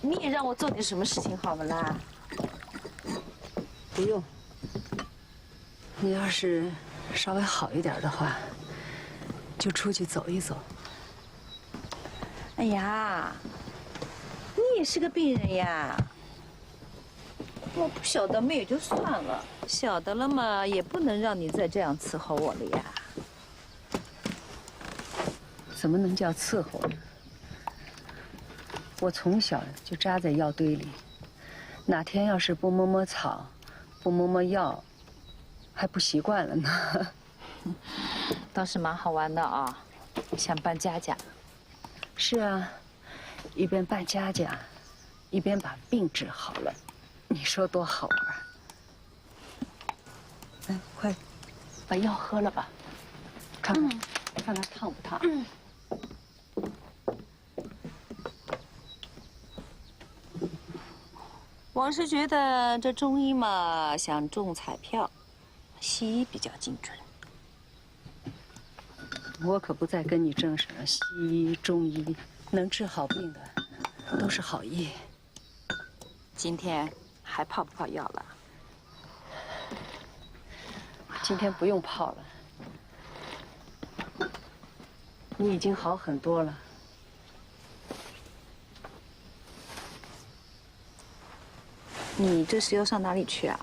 你也让我做点什么事情好不啦？不用。你要是稍微好一点的话，就出去走一走。哎呀，你也是个病人呀。我不晓得嘛也就算了，晓得了嘛也不能让你再这样伺候我了呀。怎么能叫伺候呢？我从小就扎在药堆里，哪天要是不摸摸草，不摸摸药，还不习惯了呢。倒是蛮好玩的啊，像扮家家。是啊，一边扮家家，一边把病治好了，你说多好玩？来，快把药喝了吧，看看，看它烫不烫？我是觉得这中医嘛，像中彩票，西医比较精准。我可不再跟你争什么西医、中医，能治好病的都是好意。今天还泡不泡药了？今天不用泡了，你已经好很多了。你这是要上哪里去啊？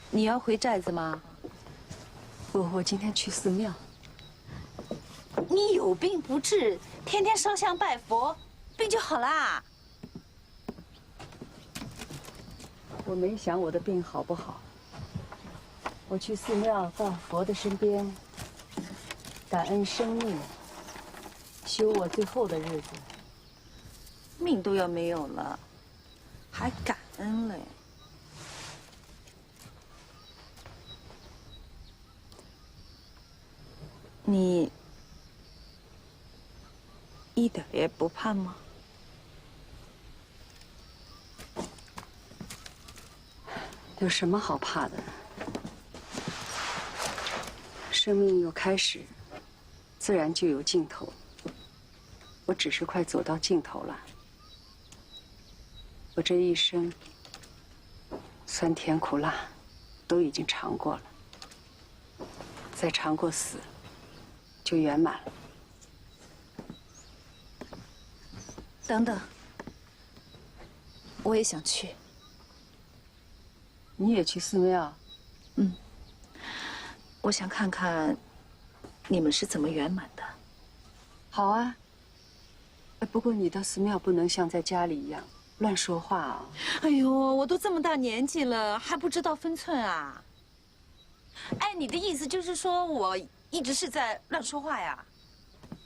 你要回寨子吗？我今天去寺庙。你有病不治，天天烧香拜佛，病就好啦。我没想我的病好不好。我去寺庙到佛的身边，感恩生命，修我最后的日子。命都要没有了，还感恩嘞？你一点也不怕吗？有什么好怕的？生命有开始，自然就有尽头。我只是快走到尽头了。我这一生，酸甜苦辣，都已经尝过了。再尝过死，就圆满了。等等，我也想去。你也去寺庙？嗯，我想看看你们是怎么圆满的。好啊。不过你到寺庙不能像在家里一样乱说话啊。哎呦，我都这么大年纪了，还不知道分寸啊？哎，你的意思就是说我一直是在乱说话呀？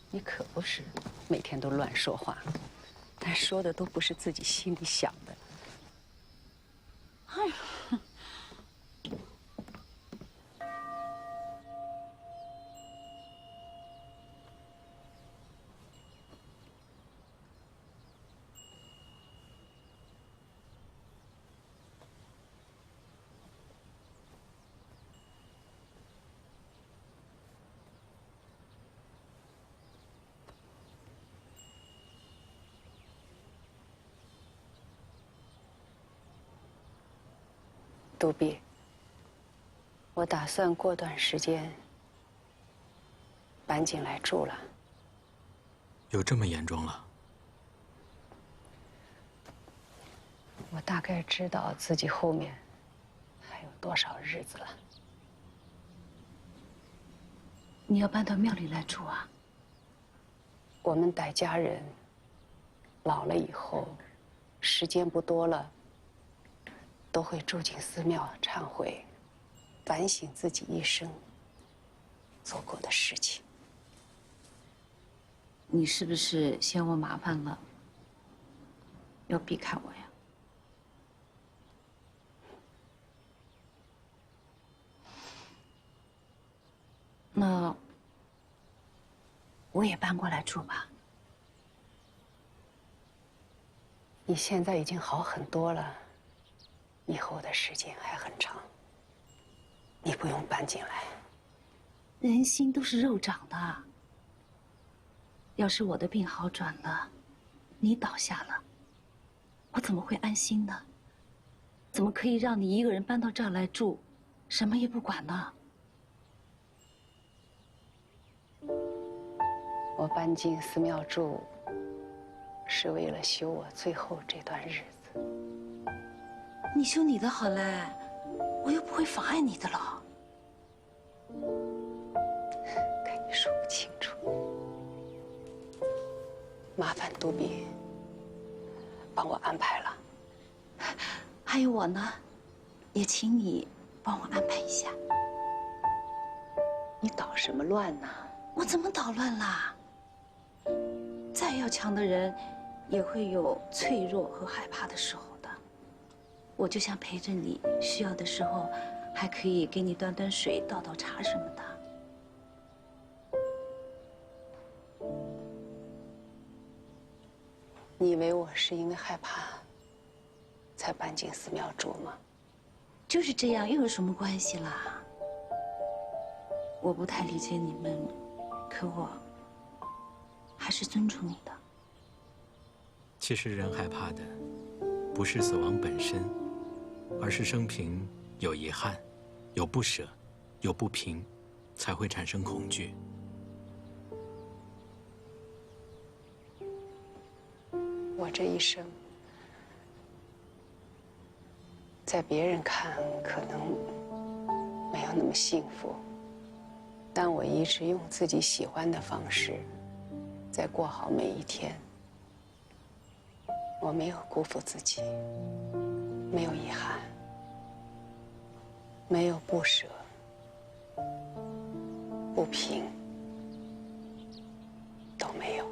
你可不是每天都乱说话，但说的都不是自己心里想的。哎呀。杜碧，我打算过段时间搬进来住了。有这么严重了？我大概知道自己后面还有多少日子了。你要搬到庙里来住啊？我们傣家人老了以后，时间不多了，都会住进寺庙忏悔，反省自己一生做过的事情。你是不是嫌我麻烦了，要避开我呀？那我也搬过来住吧。你现在已经好很多了，以后的时间还很长，你不用搬进来。人心都是肉长的，要是我的病好转了，你倒下了，我怎么会安心呢？怎么可以让你一个人搬到这儿来住，什么也不管呢？我搬进寺庙住，是为了修我最后这段日子。你修你的好嘞，我又不会妨碍你的了。跟你说不清楚，麻烦杜碧帮我安排了。还有我呢，也请你帮我安排一下。你捣什么乱呢？我怎么捣乱啦？再要强的人，也会有脆弱和害怕的时候的。我就想陪着你，需要的时候，还可以给你端端水、倒倒茶什么的。你以为我是因为害怕才搬进寺庙住吗？就是这样，又有什么关系啦？我不太理解你们，可我还是尊重你的。其实人害怕的不是死亡本身，而是生平有遗憾、有不舍、有不平，才会产生恐惧。我这一生，在别人看可能没有那么幸福，但我一直用自己喜欢的方式，在过好每一天。我没有辜负自己，没有遗憾，没有不舍、不平，都没有。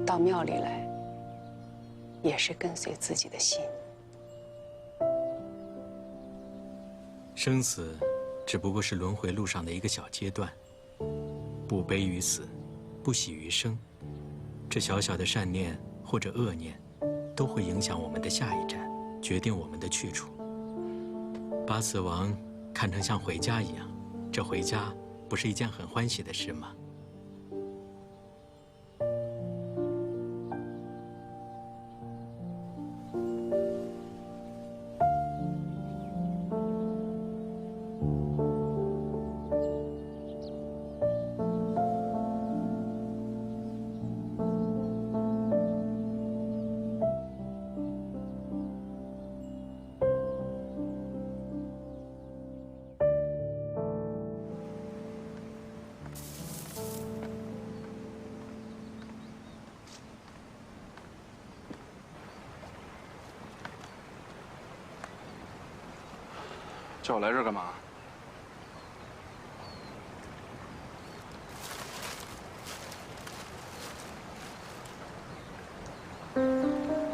到庙里来，也是跟随自己的心。生死只不过是轮回路上的一个小阶段，不悲于死，不喜于生，这小小的善念或者恶念，都会影响我们的下一站，决定我们的去处。把死亡看成像回家一样，这回家不是一件很欢喜的事吗？叫我来这儿干嘛？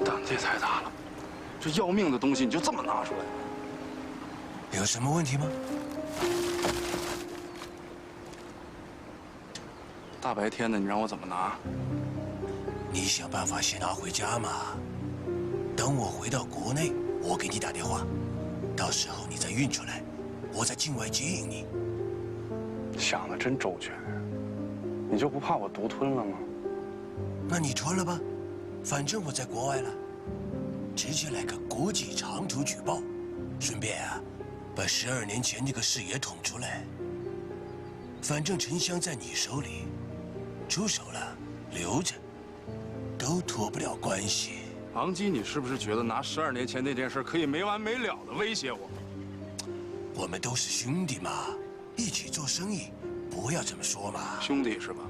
胆子也太大了，这要命的东西你就这么拿出来？有什么问题吗？大白天的，你让我怎么拿？你想办法先拿回家嘛。等我回到国内，我给你打电话，到时候你再运出来，我在境外接应你。想的真周全，你就不怕我独吞了吗？那你吞了吧，反正我在国外了，直接来个国际长途举报，顺便啊，把12年前那个事也捅出来。反正沉香在你手里，出手了留着，都脱不了关系。昂基，你是不是觉得拿12年前那件事可以没完没了的威胁我？我们都是兄弟嘛，一起做生意，不要这么说嘛。兄弟是吧？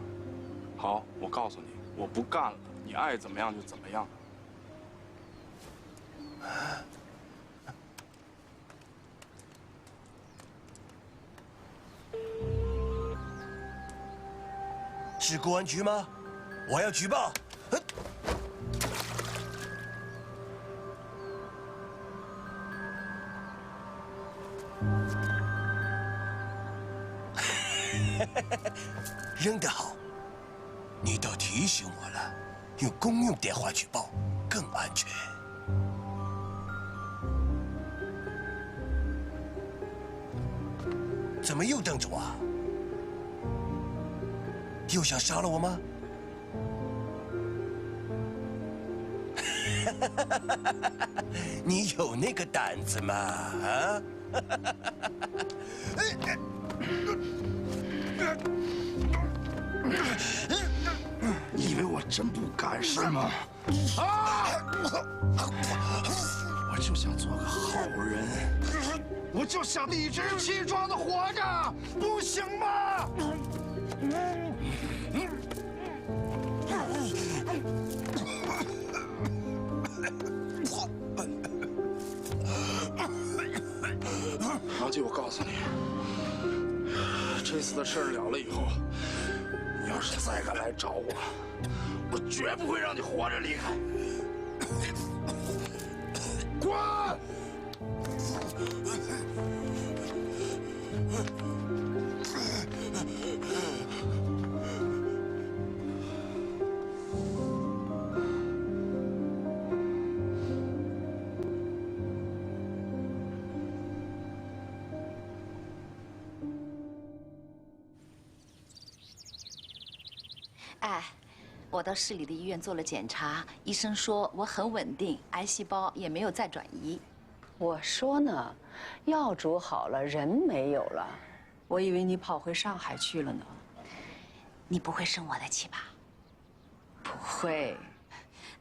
好，我告诉你，我不干了，你爱怎么样就怎么样。是公安局吗？我要举报。扔得好，你倒提醒我了，用公用电话举报更安全。怎么又瞪着我？又想杀了我吗？你有那个胆子吗？啊？你以为我真不敢是吗？啊！我就想做个好人，我就想理直气壮的活着，不行吗？王记，我告诉你，这次的事了了以后，你要是再敢来找我，我绝不会让你活着离开。滚！哎，我到市里的医院做了检查，医生说我很稳定，癌细胞也没有再转移。我说呢，药煮好了，人没有了。我以为你跑回上海去了呢。你不会生我的气吧？不会。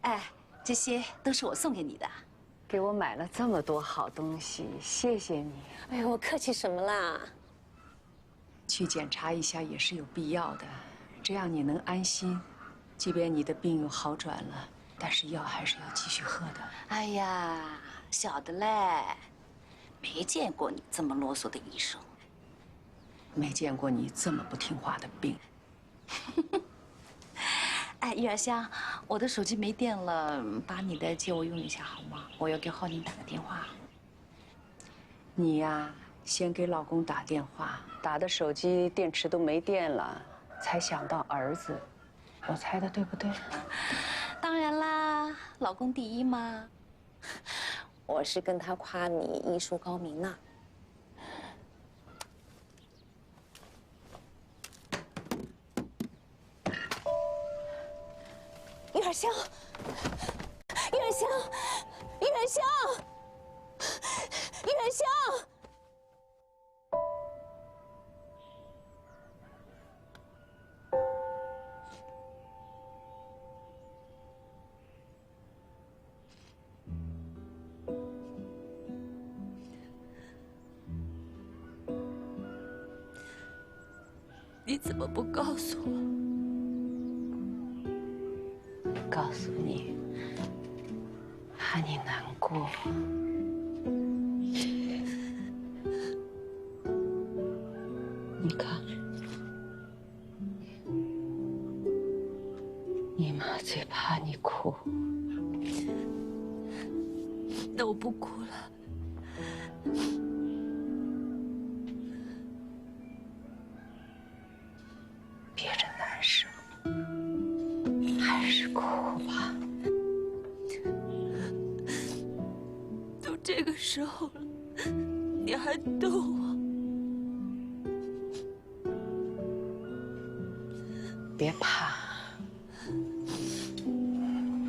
哎，这些都是我送给你的。给我买了这么多好东西，谢谢你。哎呦，我客气什么啦？去检查一下也是有必要的，这样你能安心。即便你的病有好转了，但是药还是要继续喝的。哎呀，晓得嘞，没见过你这么啰嗦的医生，没见过你这么不听话的病。哎，玉儿香，我的手机没电了，把你的借我用一下好吗？我要给浩宁打个电话。你呀，先给老公打电话，打的手机电池都没电了，才想到儿子。我猜的对不对？当然啦，老公第一嘛。我是跟他夸你医术高明呢。玉儿香，玉儿香，玉儿香，玉儿香。你怎么不告诉我？告诉你，怕你难过。你妈最怕你哭。那我不哭了。憋着难受，还是哭吧。都这个时候了，你还逗我？别怕，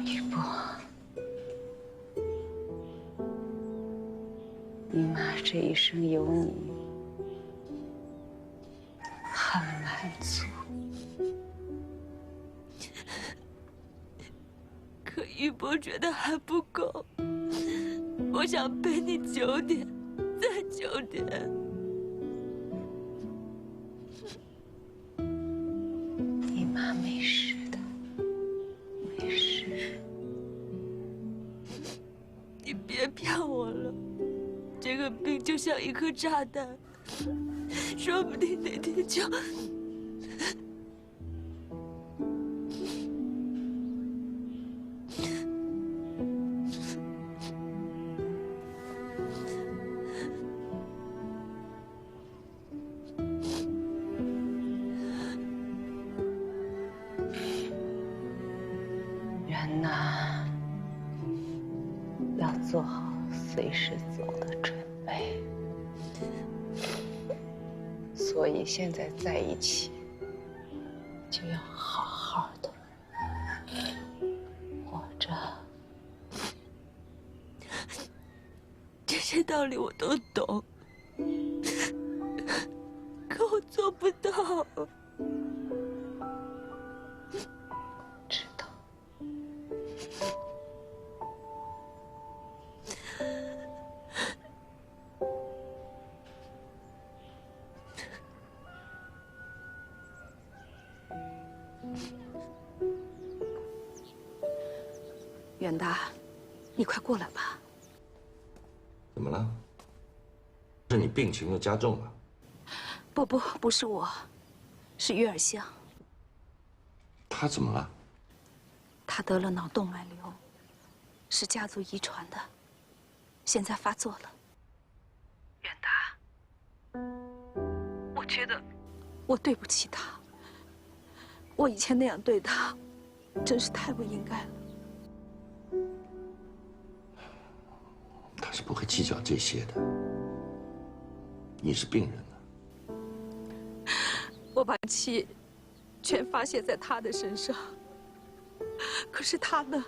玉波，你妈这一生有你，很满足。可玉波觉得还不够，我想陪你久点，再久点。你妈没事的，没事。你别骗我了，这个病就像一颗炸弹，说不定哪天就……人呐，要做好随时走的准备。所以现在在一起，就要好好的活着。这些道理我都懂，可我做不到。知道。远达，你快过来吧。怎么了？是你病情又加重了？不是我，是月儿香。他怎么了？他得了脑动脉瘤，是家族遗传的，现在发作了。远达，我觉得我对不起他，我以前那样对他，真是太不应该了。他是不会计较这些的。你是病人呢。我把气全发泄在他的身上，可是他呢，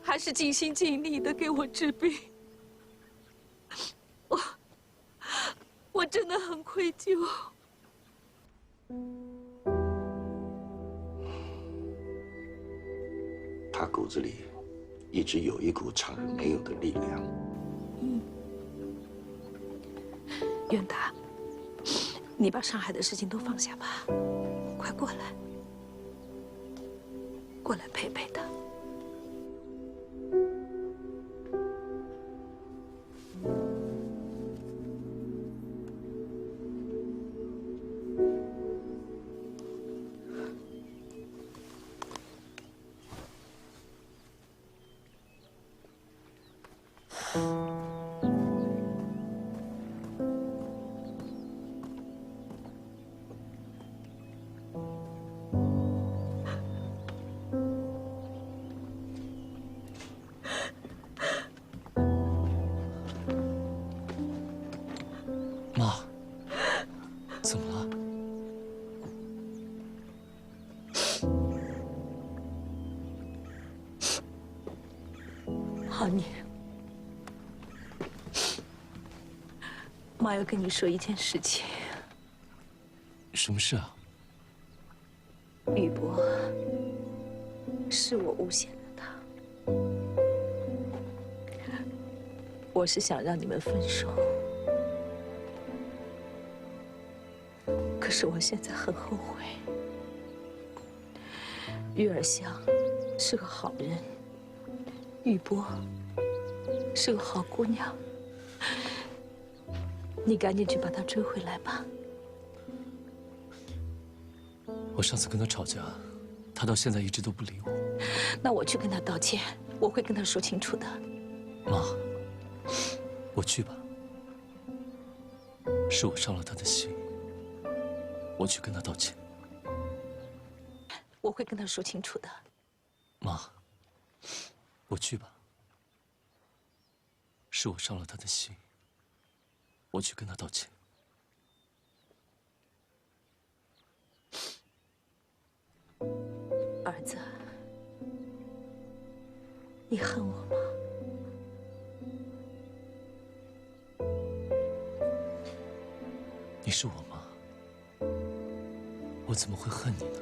还是尽心尽力的给我治病。我真的很愧疚。他骨子里一直有一股常人没有的力量。远达，你把上海的事情都放下吧，快过来，过来陪陪他。妈，怎么了？浩宁，妈要跟你说一件事情。什么事啊？玉波，是我诬陷了他。我是想让你们分手，可是我现在很后悔。玉儿香是个好人，玉波是个好姑娘，你赶紧去把她追回来吧。我上次跟他吵架，他到现在一直都不理我。那我去跟他道歉，我会跟他说清楚的。妈，我去吧。是我伤了他的心，我去跟他道歉。我会跟他说清楚的。妈，我去吧。是我伤了他的心，我去跟他道歉。儿子，你恨我吗？你是我妈，我怎么会恨你呢？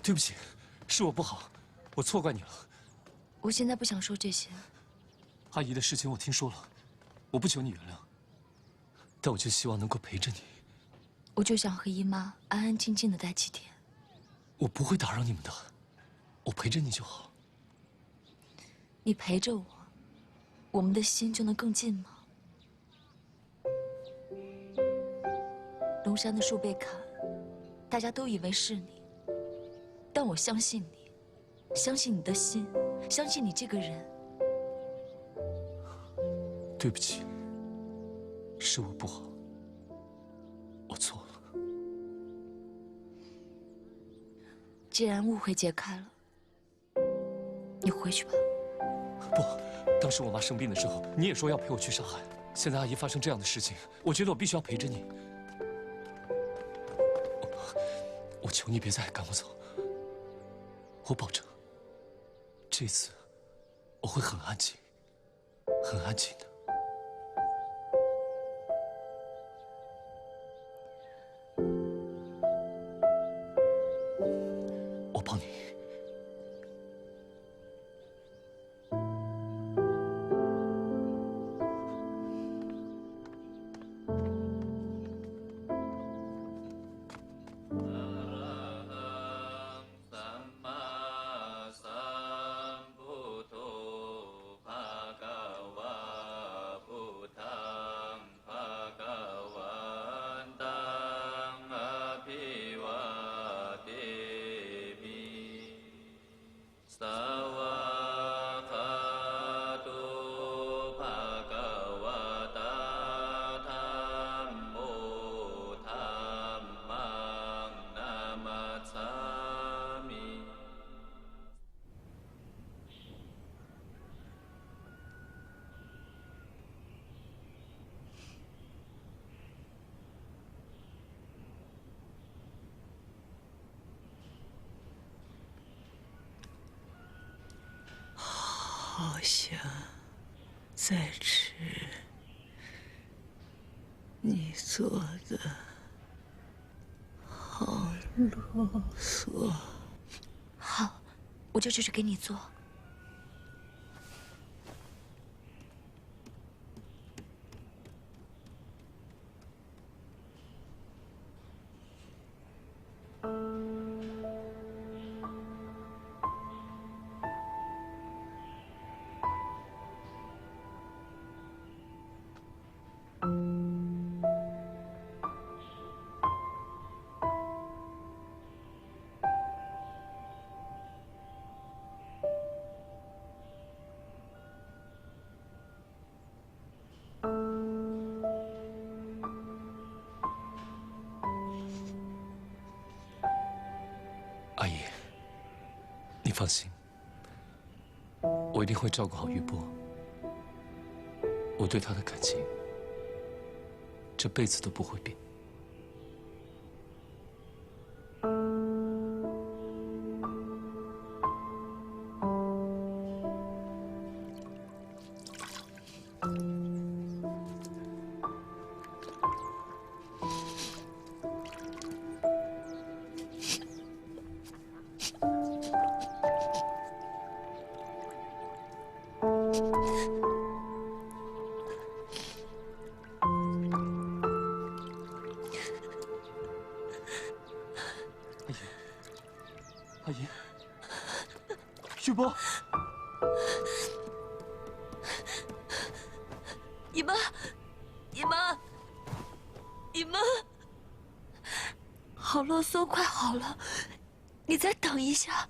对不起，是我不好，我错怪你了。我现在不想说这些。阿姨的事情我听说了，我不求你原谅，但我就希望能够陪着你。我就想和姨妈安安静静的待几天。我不会打扰你们的，我陪着你就好。你陪着我，我们的心就能更近吗？龙山的树被砍，大家都以为是你，但我相信你，相信你的心，相信你这个人。对不起，是我不好，我错了。既然误会解开了，你回去吧。不，当时我妈生病的时候，你也说要陪我去上海。现在阿姨发生这样的事情，我觉得我必须要陪着你。我求你别再赶我走，我保证，这次我会很安静，很安静的。我帮你。好想再吃你做的，好啰嗦。好，我就去给你做。阿姨，你放心，我一定会照顾好玉波。我对他的感情，这辈子都不会变。阿姨，玉波，姨妈，姨妈，姨妈，好了，松快好了，你再等一下。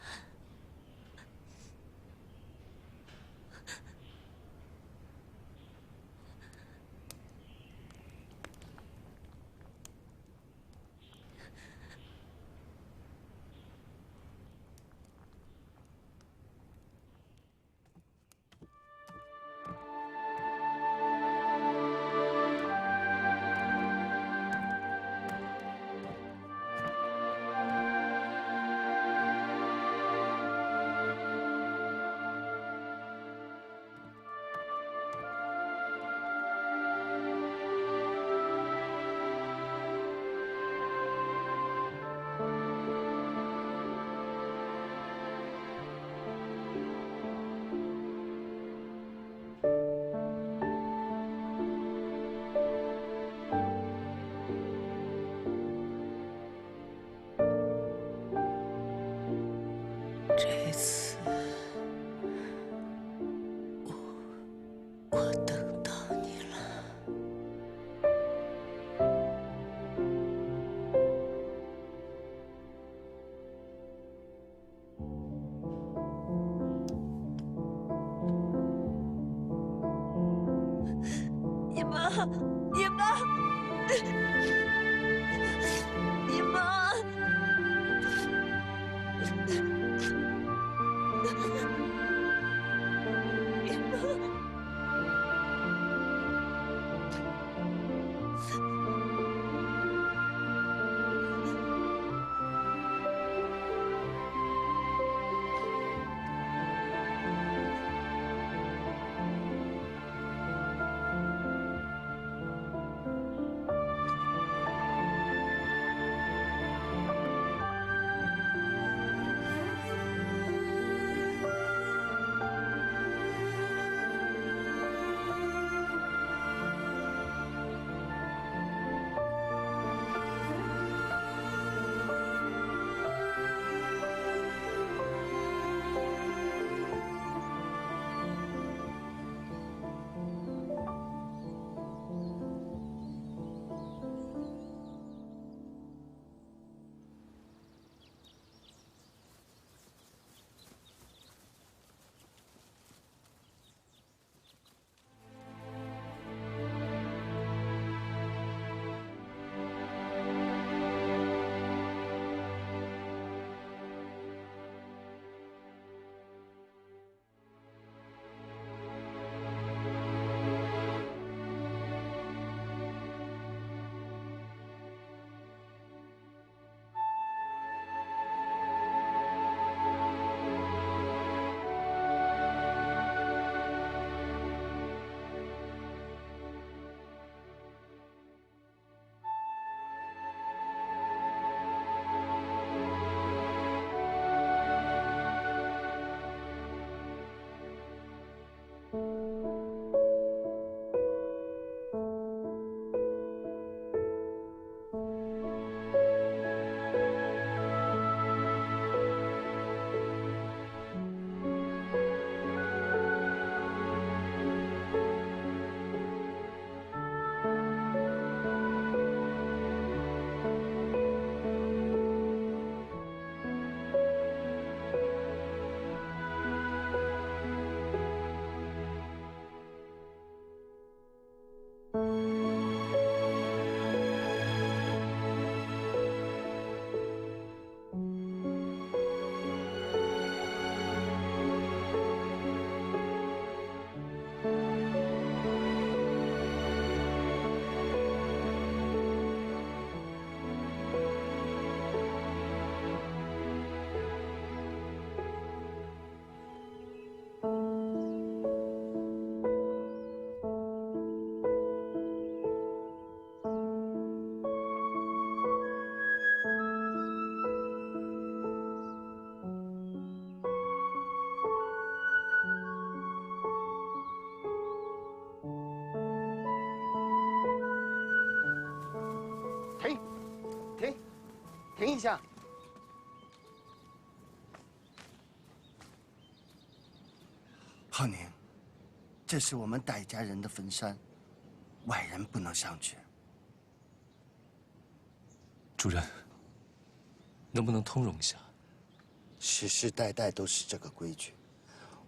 这次，我等到你了。姨妈，姨妈，姨妈。停一下！浩宁，这是我们傣家人的坟山，外人不能上去。主人，能不能通融一下？世世代代都是这个规矩，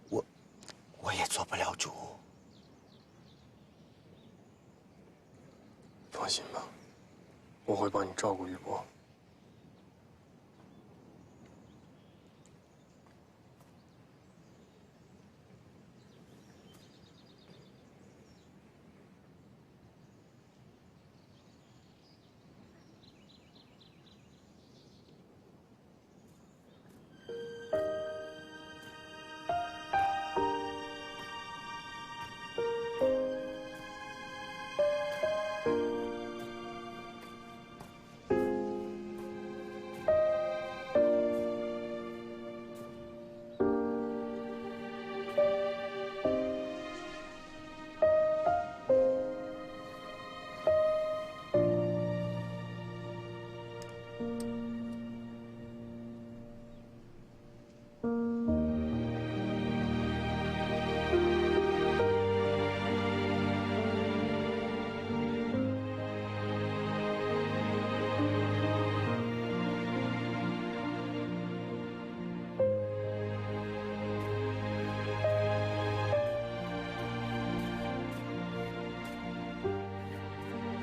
我也做不了主。放心吧，我会帮你照顾玉波。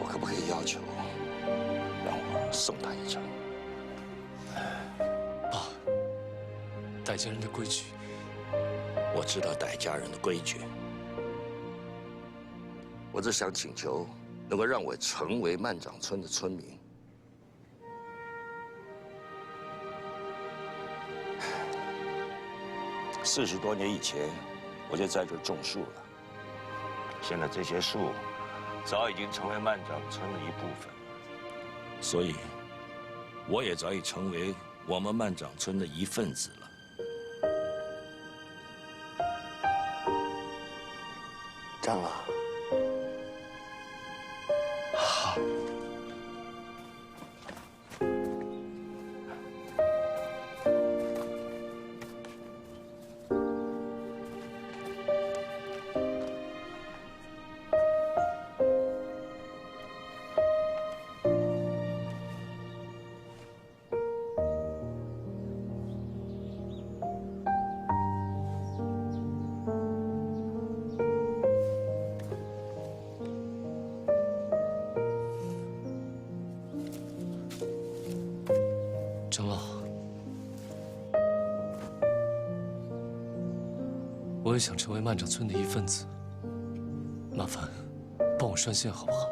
我可不可以要求让我送他一程？爸，傣家人的规矩，我知道傣家人的规矩，我只想请求能够让我成为万长村的村民。40多年以前，我就在这儿种树了。现在这些树早已经成为万长村的一部分，所以我也早已成为我们万长村的一份子了。长老，好。长老，我也想成为万长村的一份子，麻烦帮我拴线好不好？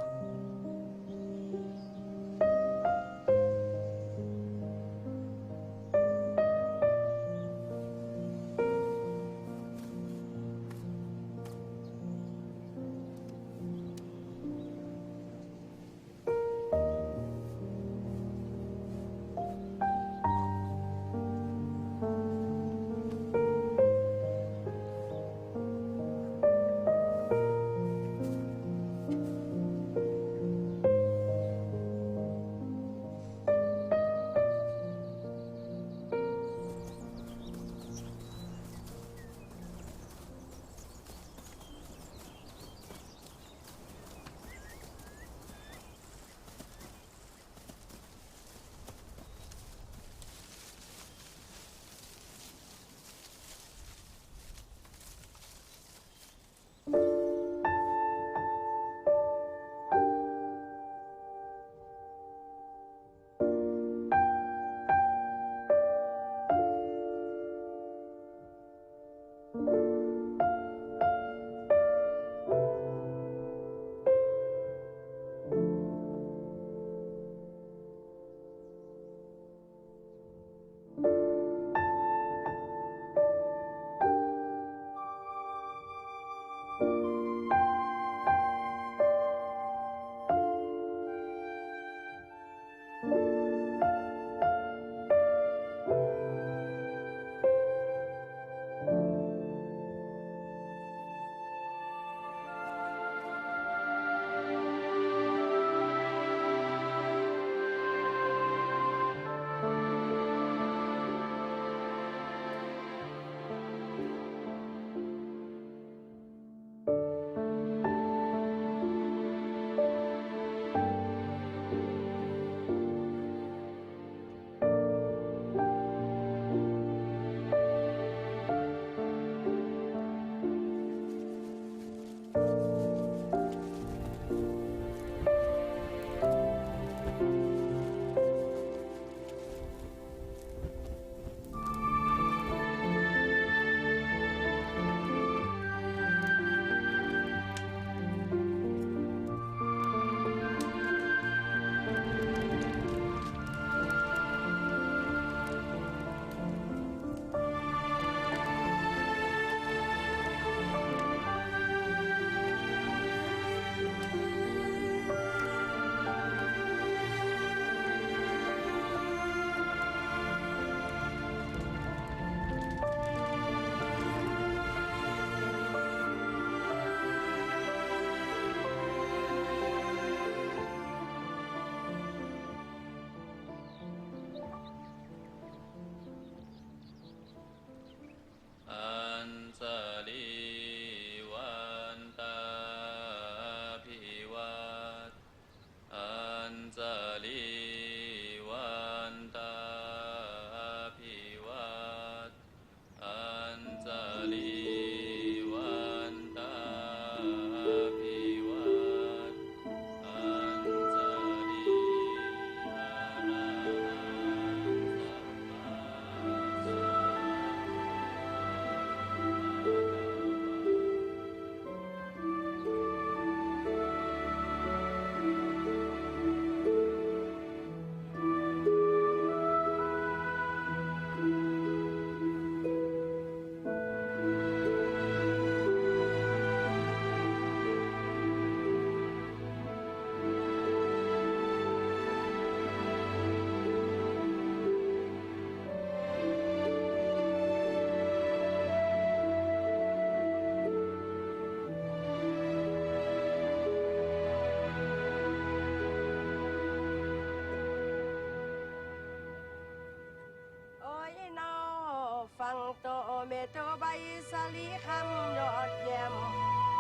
เมโทใบสาลีคำยอดเยี่ยม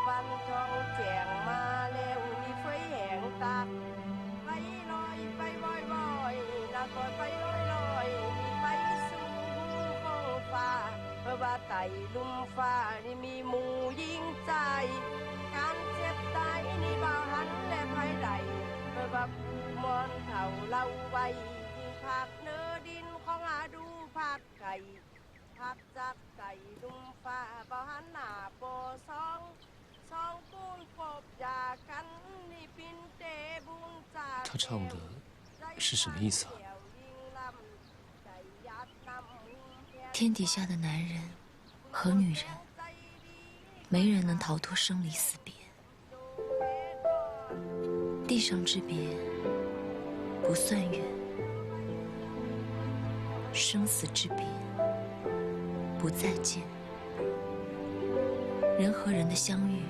ฟันทองแจงมาแล้วมีไฟแหงตาไปลอยไปบ่อยๆนาคอยไปลอยมีไฟสูงฟองฟ้าเพื่อว่าไต่ลุ่มฟ้านี่มีหมู่ยิงใจการเจ็บตายนี่บ่หันและภายใดเพื่อว่าผู้มอนเท่าเล่าไว้ที่ภาคเนื้อดินของอาดูภาคไก่พักจากไก่ลุ่มฟ้าบ่หันหน้าโปสองปูนปบยากันนี่ปินเตบุญจ่า他唱的是什么意思啊？天底下的男人和女人，没人能逃脱生离死别。地上之别不算远，生死之别不再见。人和人的相遇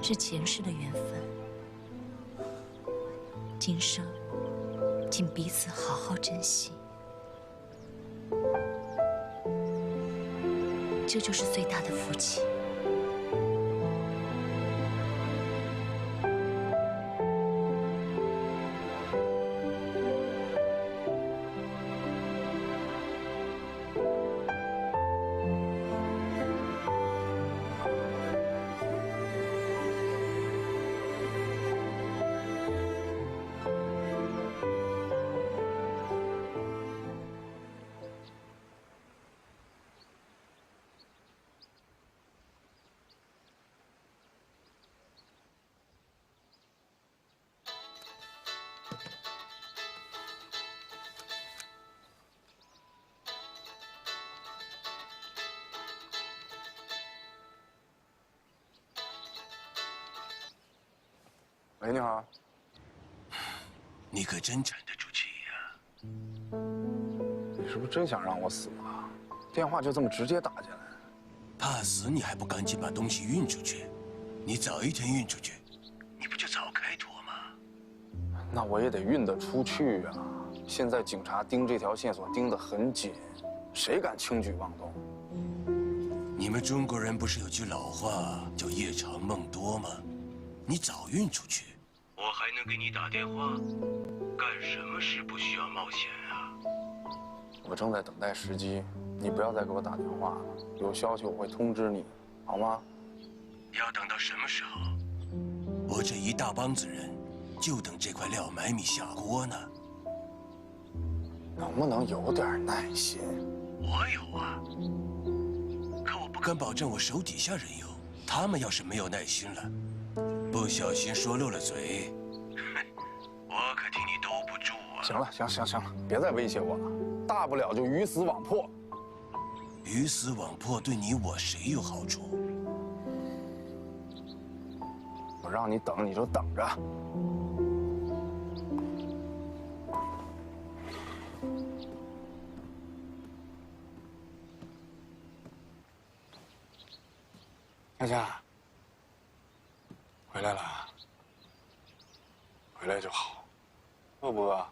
是前世的缘分，今生请彼此好好珍惜，这就是最大的福气。喂，你好。你可真沉得住气呀！你是不是真想让我死啊？电话就这么直接打进来。怕死你还不赶紧把东西运出去？你早一天运出去，你不就早开脱吗？那我也得运得出去啊！现在警察盯这条线索盯得很紧，谁敢轻举妄动？你们中国人不是有句老话叫夜长梦多吗？你早运出去，我还能给你打电话。干什么事不需要冒险啊？我正在等待时机，你不要再给我打电话了。有消息我会通知你，好吗？要等到什么时候？我这一大帮子人，就等这块料买米下锅呢。能不能有点耐心？我有啊，可我不敢保证我手底下人有。他们要是没有耐心了，不小心说漏了嘴，我可替你兜不住啊！行了，行了，别再威胁我了，大不了就鱼死网破。鱼死网破对你我谁有好处？我让你等，你就等着。佳佳，回来了，回来就好。饿不饿？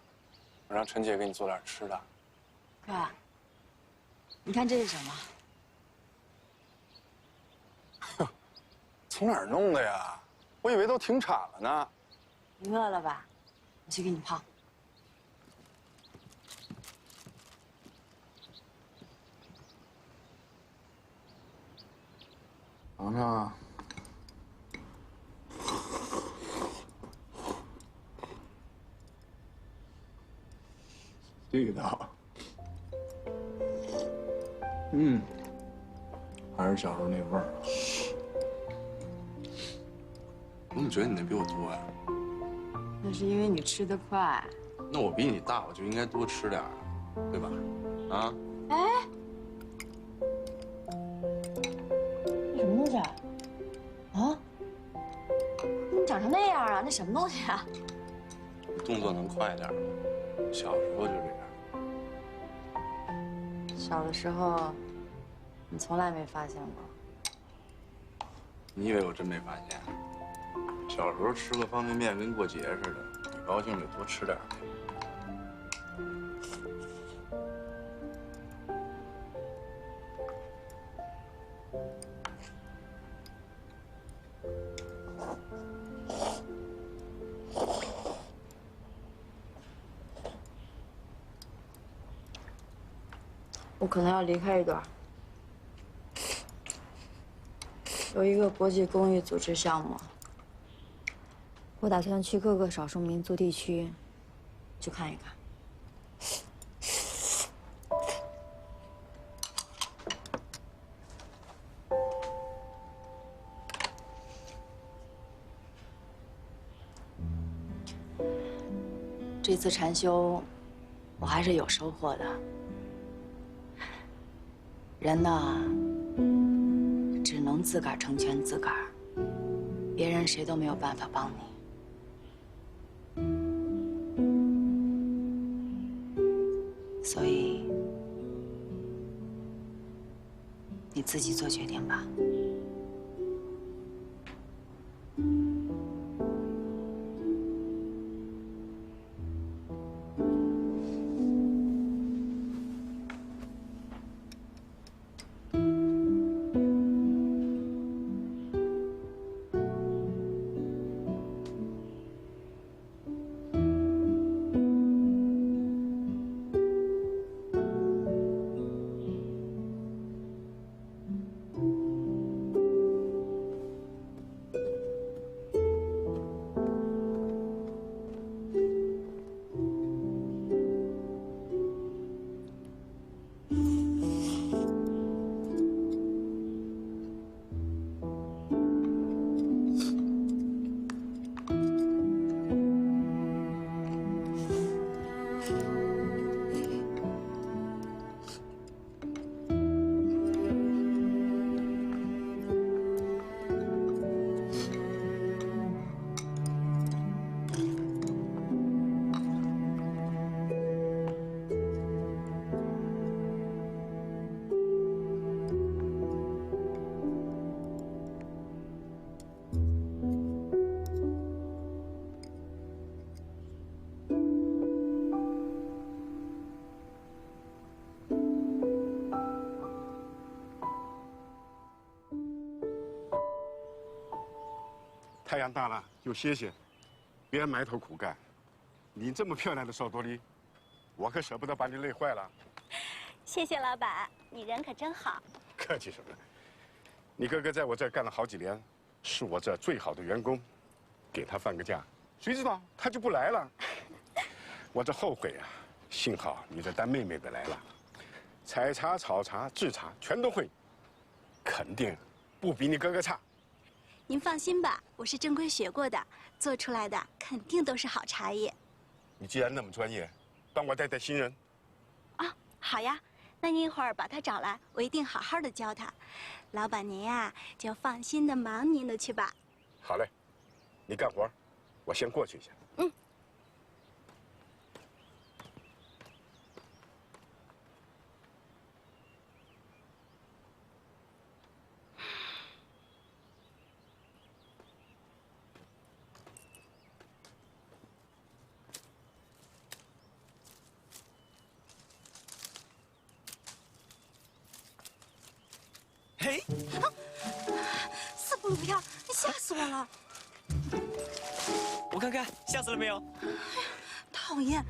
我让陈姐给你做点吃的。哥，你看这是什么？哼，从哪儿弄的呀？我以为都停产了呢。你饿了吧？我去给你泡。尝尝啊。地道。还是小时候那味儿。我怎么觉得你那比我多呀？那是因为你吃得快。那我比你大，我就应该多吃点，对吧？啊？哎，那什么东西啊？啊？你怎么长成那样啊？那什么东西啊？动作能快点吗？小时候就这样。小的时候，你从来没发现过。你以为我真没发现？小时候吃个方便面跟过节似的，你高兴就多吃点。我可能要离开一段。有一个国际公益组织项目，我打算去各个少数民族地区去看一看。这次禅修，我还是有收获的。人呐，只能自个儿成全自个儿，别人谁都没有办法帮你。所以，你自己做决定吧。太阳大了就歇歇，别埋头苦干。你这么漂亮的少多丽，我可舍不得把你累坏了。谢谢老板，你人可真好。客气什么？你哥哥在我这儿干了好几年，是我这最好的员工，给他放个假，谁知道他就不来了。我这后悔啊！幸好你这当妹妹的来了，采茶、炒茶、制茶全都会，肯定不比你哥哥差。您放心吧，我是正规学过的，做出来的肯定都是好茶叶。你既然那么专业，帮我带带新人。啊，好呀，那您一会儿把他找来，我一定好好的教他。老板您呀，就放心的忙您的去吧。好嘞，你干活，我先过去一下。嗯。嘿，死不如要，你吓死我了！我看看，吓死了没有？讨厌！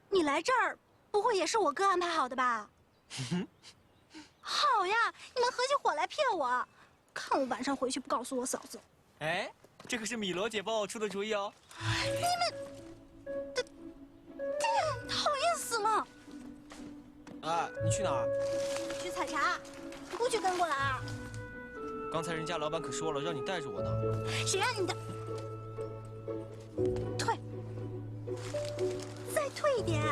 你来这儿，不会也是我哥安排好的吧？好呀，你们合起伙来骗我，看我晚上回去不告诉我嫂子。哎，这可是米罗姐帮我出的主意哦。你们，讨厌死了！啊，你去哪儿？去采茶，你不许跟过来啊！刚才人家老板可说了，让你带着我呢。谁让你的？退！再退一点。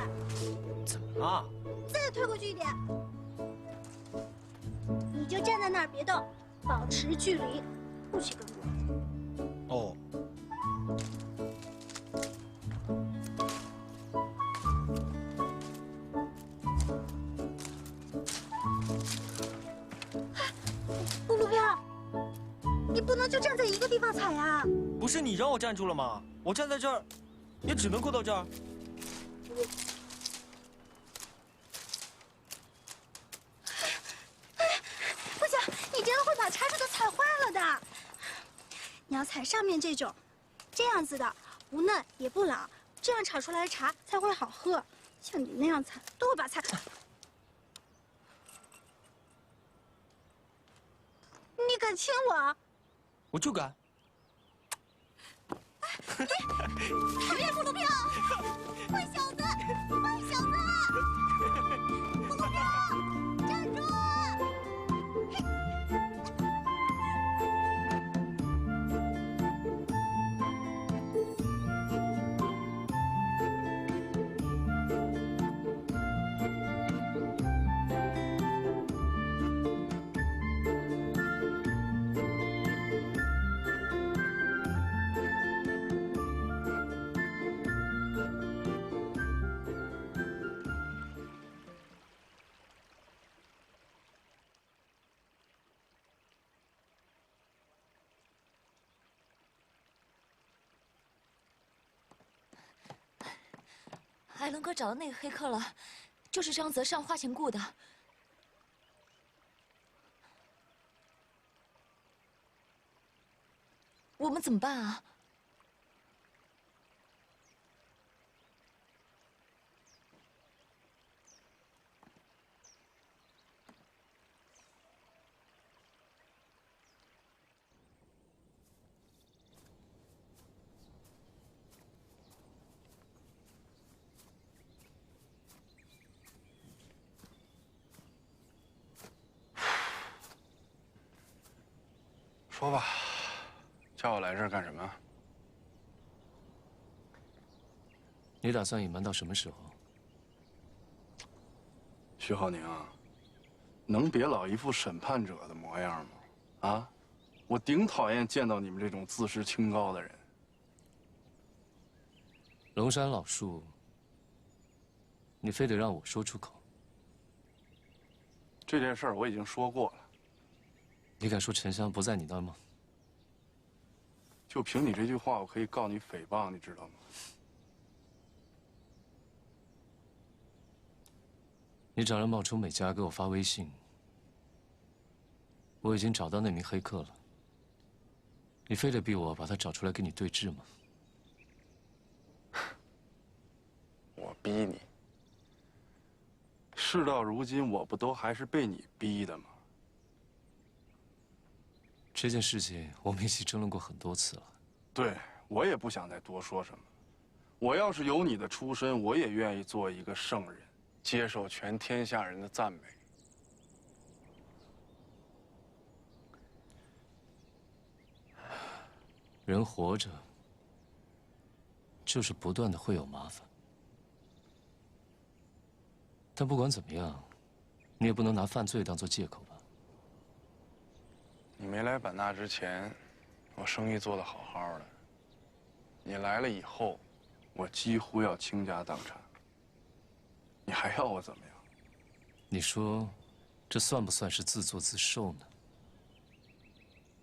怎么了？再退过去一点。你就站在那儿别动，保持距离，不许跟过。哦。陆彪，你不能就站在一个地方踩呀！不是你让我站住了吗？我站在这儿，也只能够到这儿。不行，你这样会把茶水都踩坏了的。你要踩上面这种，这样子的，不嫩也不老，这样炒出来的茶才会好喝。像你那样踩，都会把菜。你敢亲我？我就敢。别不鲁彪，坏小子，坏小子！不鲁彪，站住！艾伦哥找到那个黑客了，就是张泽上花钱雇的。我们怎么办啊？说吧，叫我来这儿干什么？你打算隐瞒到什么时候？徐浩宁，能别老一副审判者的模样吗？啊，我顶讨厌见到你们这种自视清高的人。龙山老树，你非得让我说出口？这件事儿我已经说过了。你敢说沉香不在你那儿吗？就凭你这句话，我可以告你诽谤，你知道吗？你找人冒充美嘉给我发微信，我已经找到那名黑客了。你非得逼我把他找出来跟你对质吗？我逼你？事到如今，我不都还是被你逼的吗？这件事情我们一起争论过很多次了。对，我也不想再多说什么。我要是有你的出身，我也愿意做一个圣人，接受全天下人的赞美。人活着，就是不断的会有麻烦。但不管怎么样，你也不能拿犯罪当做借口吧？你没来版纳之前，我生意做得好好的。你来了以后，我几乎要倾家荡产。你还要我怎么样？你说，这算不算是自作自受呢？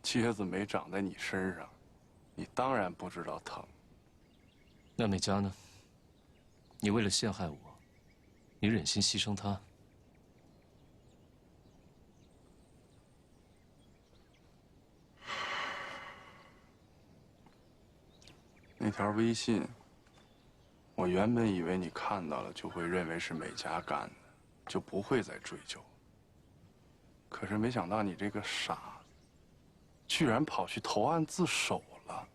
疖子没长在你身上，你当然不知道疼。那美嘉呢？你为了陷害我，你忍心牺牲她？那条微信，我原本以为你看到了就会认为是美嘉干的，就不会再追究。可是没想到你这个傻子，居然跑去投案自首了。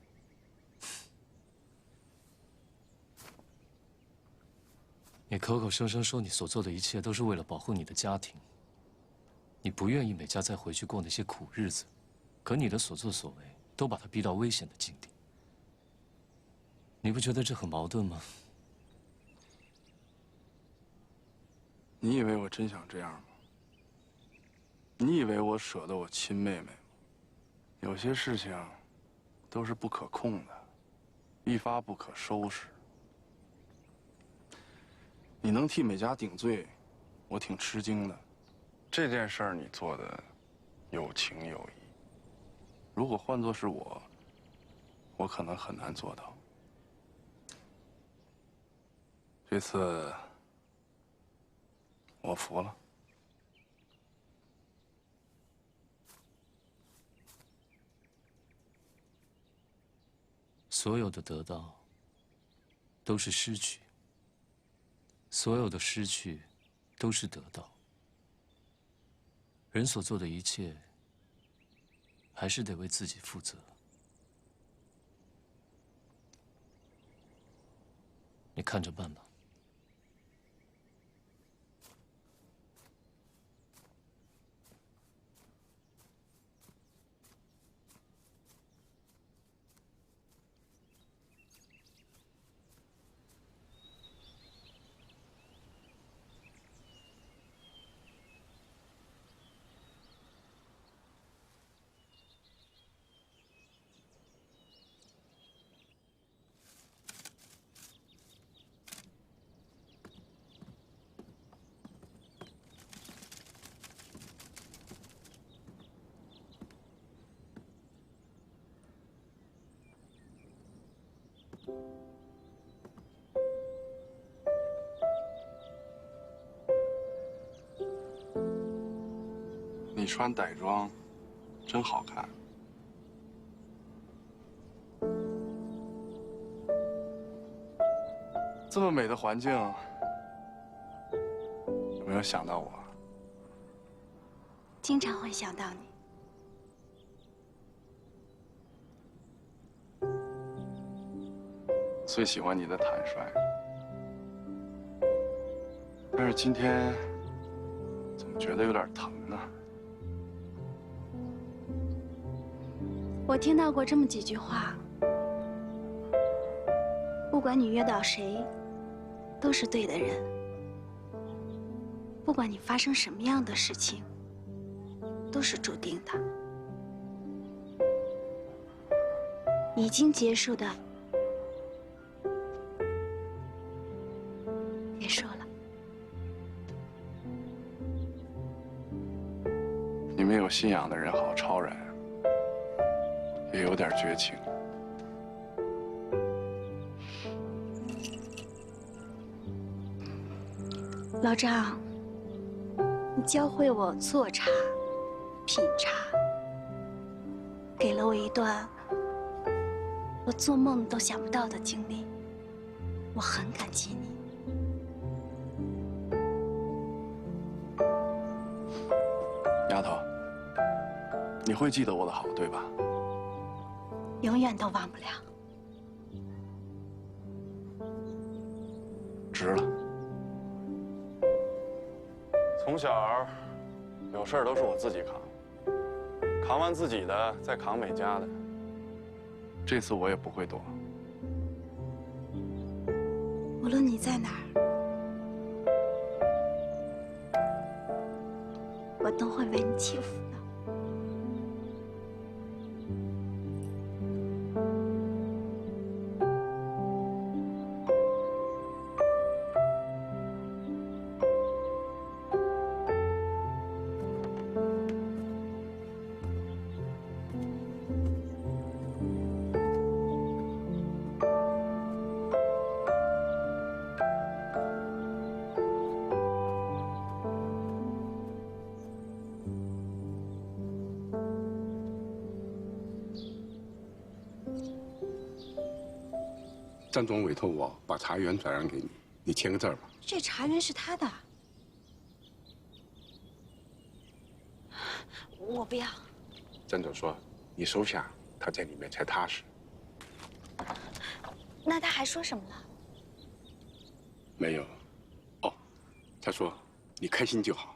你口口声声说你所做的一切都是为了保护你的家庭，你不愿意美嘉再回去过那些苦日子，可你的所作所为都把她逼到危险的境地。你不觉得这很矛盾吗？你以为我真想这样吗？你以为我舍得我亲妹妹吗？有些事情都是不可控的，一发不可收拾。你能替美嘉顶罪，我挺吃惊的。这件事儿你做的有情有义。如果换作是我，我可能很难做到。这次我服了。所有的得到都是失去，所有的失去都是得到。人所做的一切，还是得为自己负责。你看着办吧。你穿傣装，真好看。这么美的环境，有没有想到我？经常会想到你。最喜欢你的坦率，但是今天怎么觉得有点疼呢？我听到过这么几句话：不管你约到谁，都是对的人；不管你发生什么样的事情，都是注定的。已经结束的，别说了。你们有信仰的人好超然，也有点绝情。老张，你教会我做茶、品茶，给了我一段我做梦都想不到的经历，我很感激你。丫头，你会记得我的好，对吧？永远都忘不了。值了。从小有事儿都是我自己扛，扛完自己的再扛美嘉的。这次我也不会躲。无论你在哪儿，我都会为你祈福的。张总委托我把茶园转让给你，你签个字吧。这茶园是他的，我不要。张总说，你收下，他在里面才踏实。那他还说什么了？没有。哦，他说你开心就好。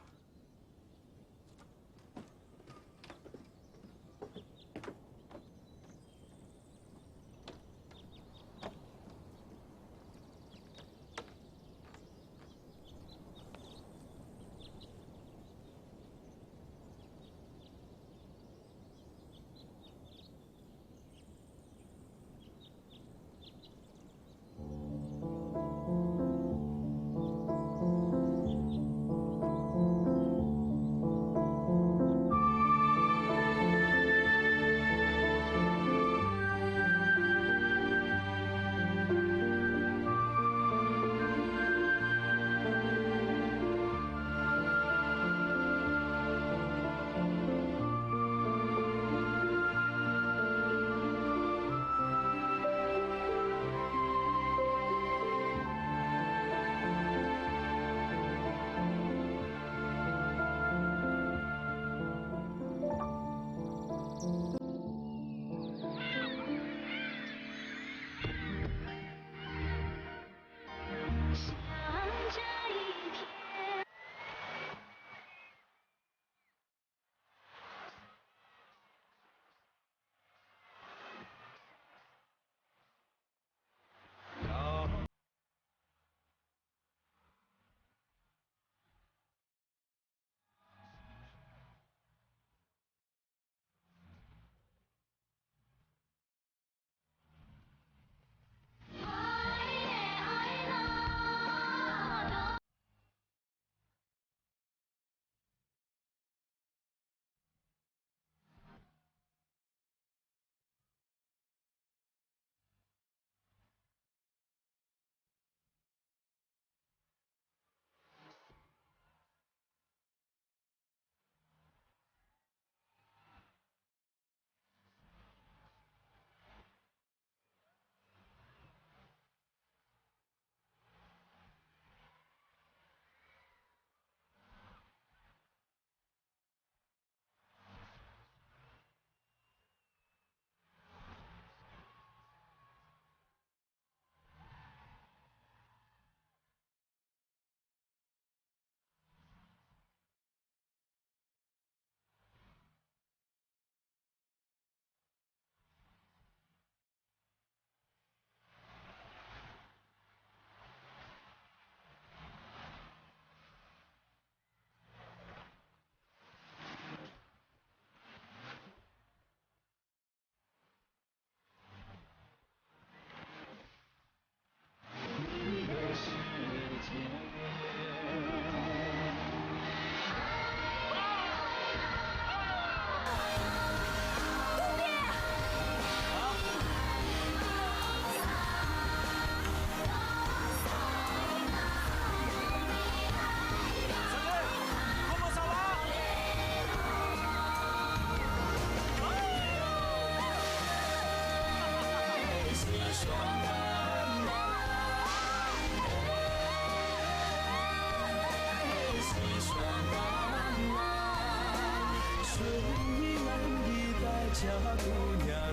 小姑娘。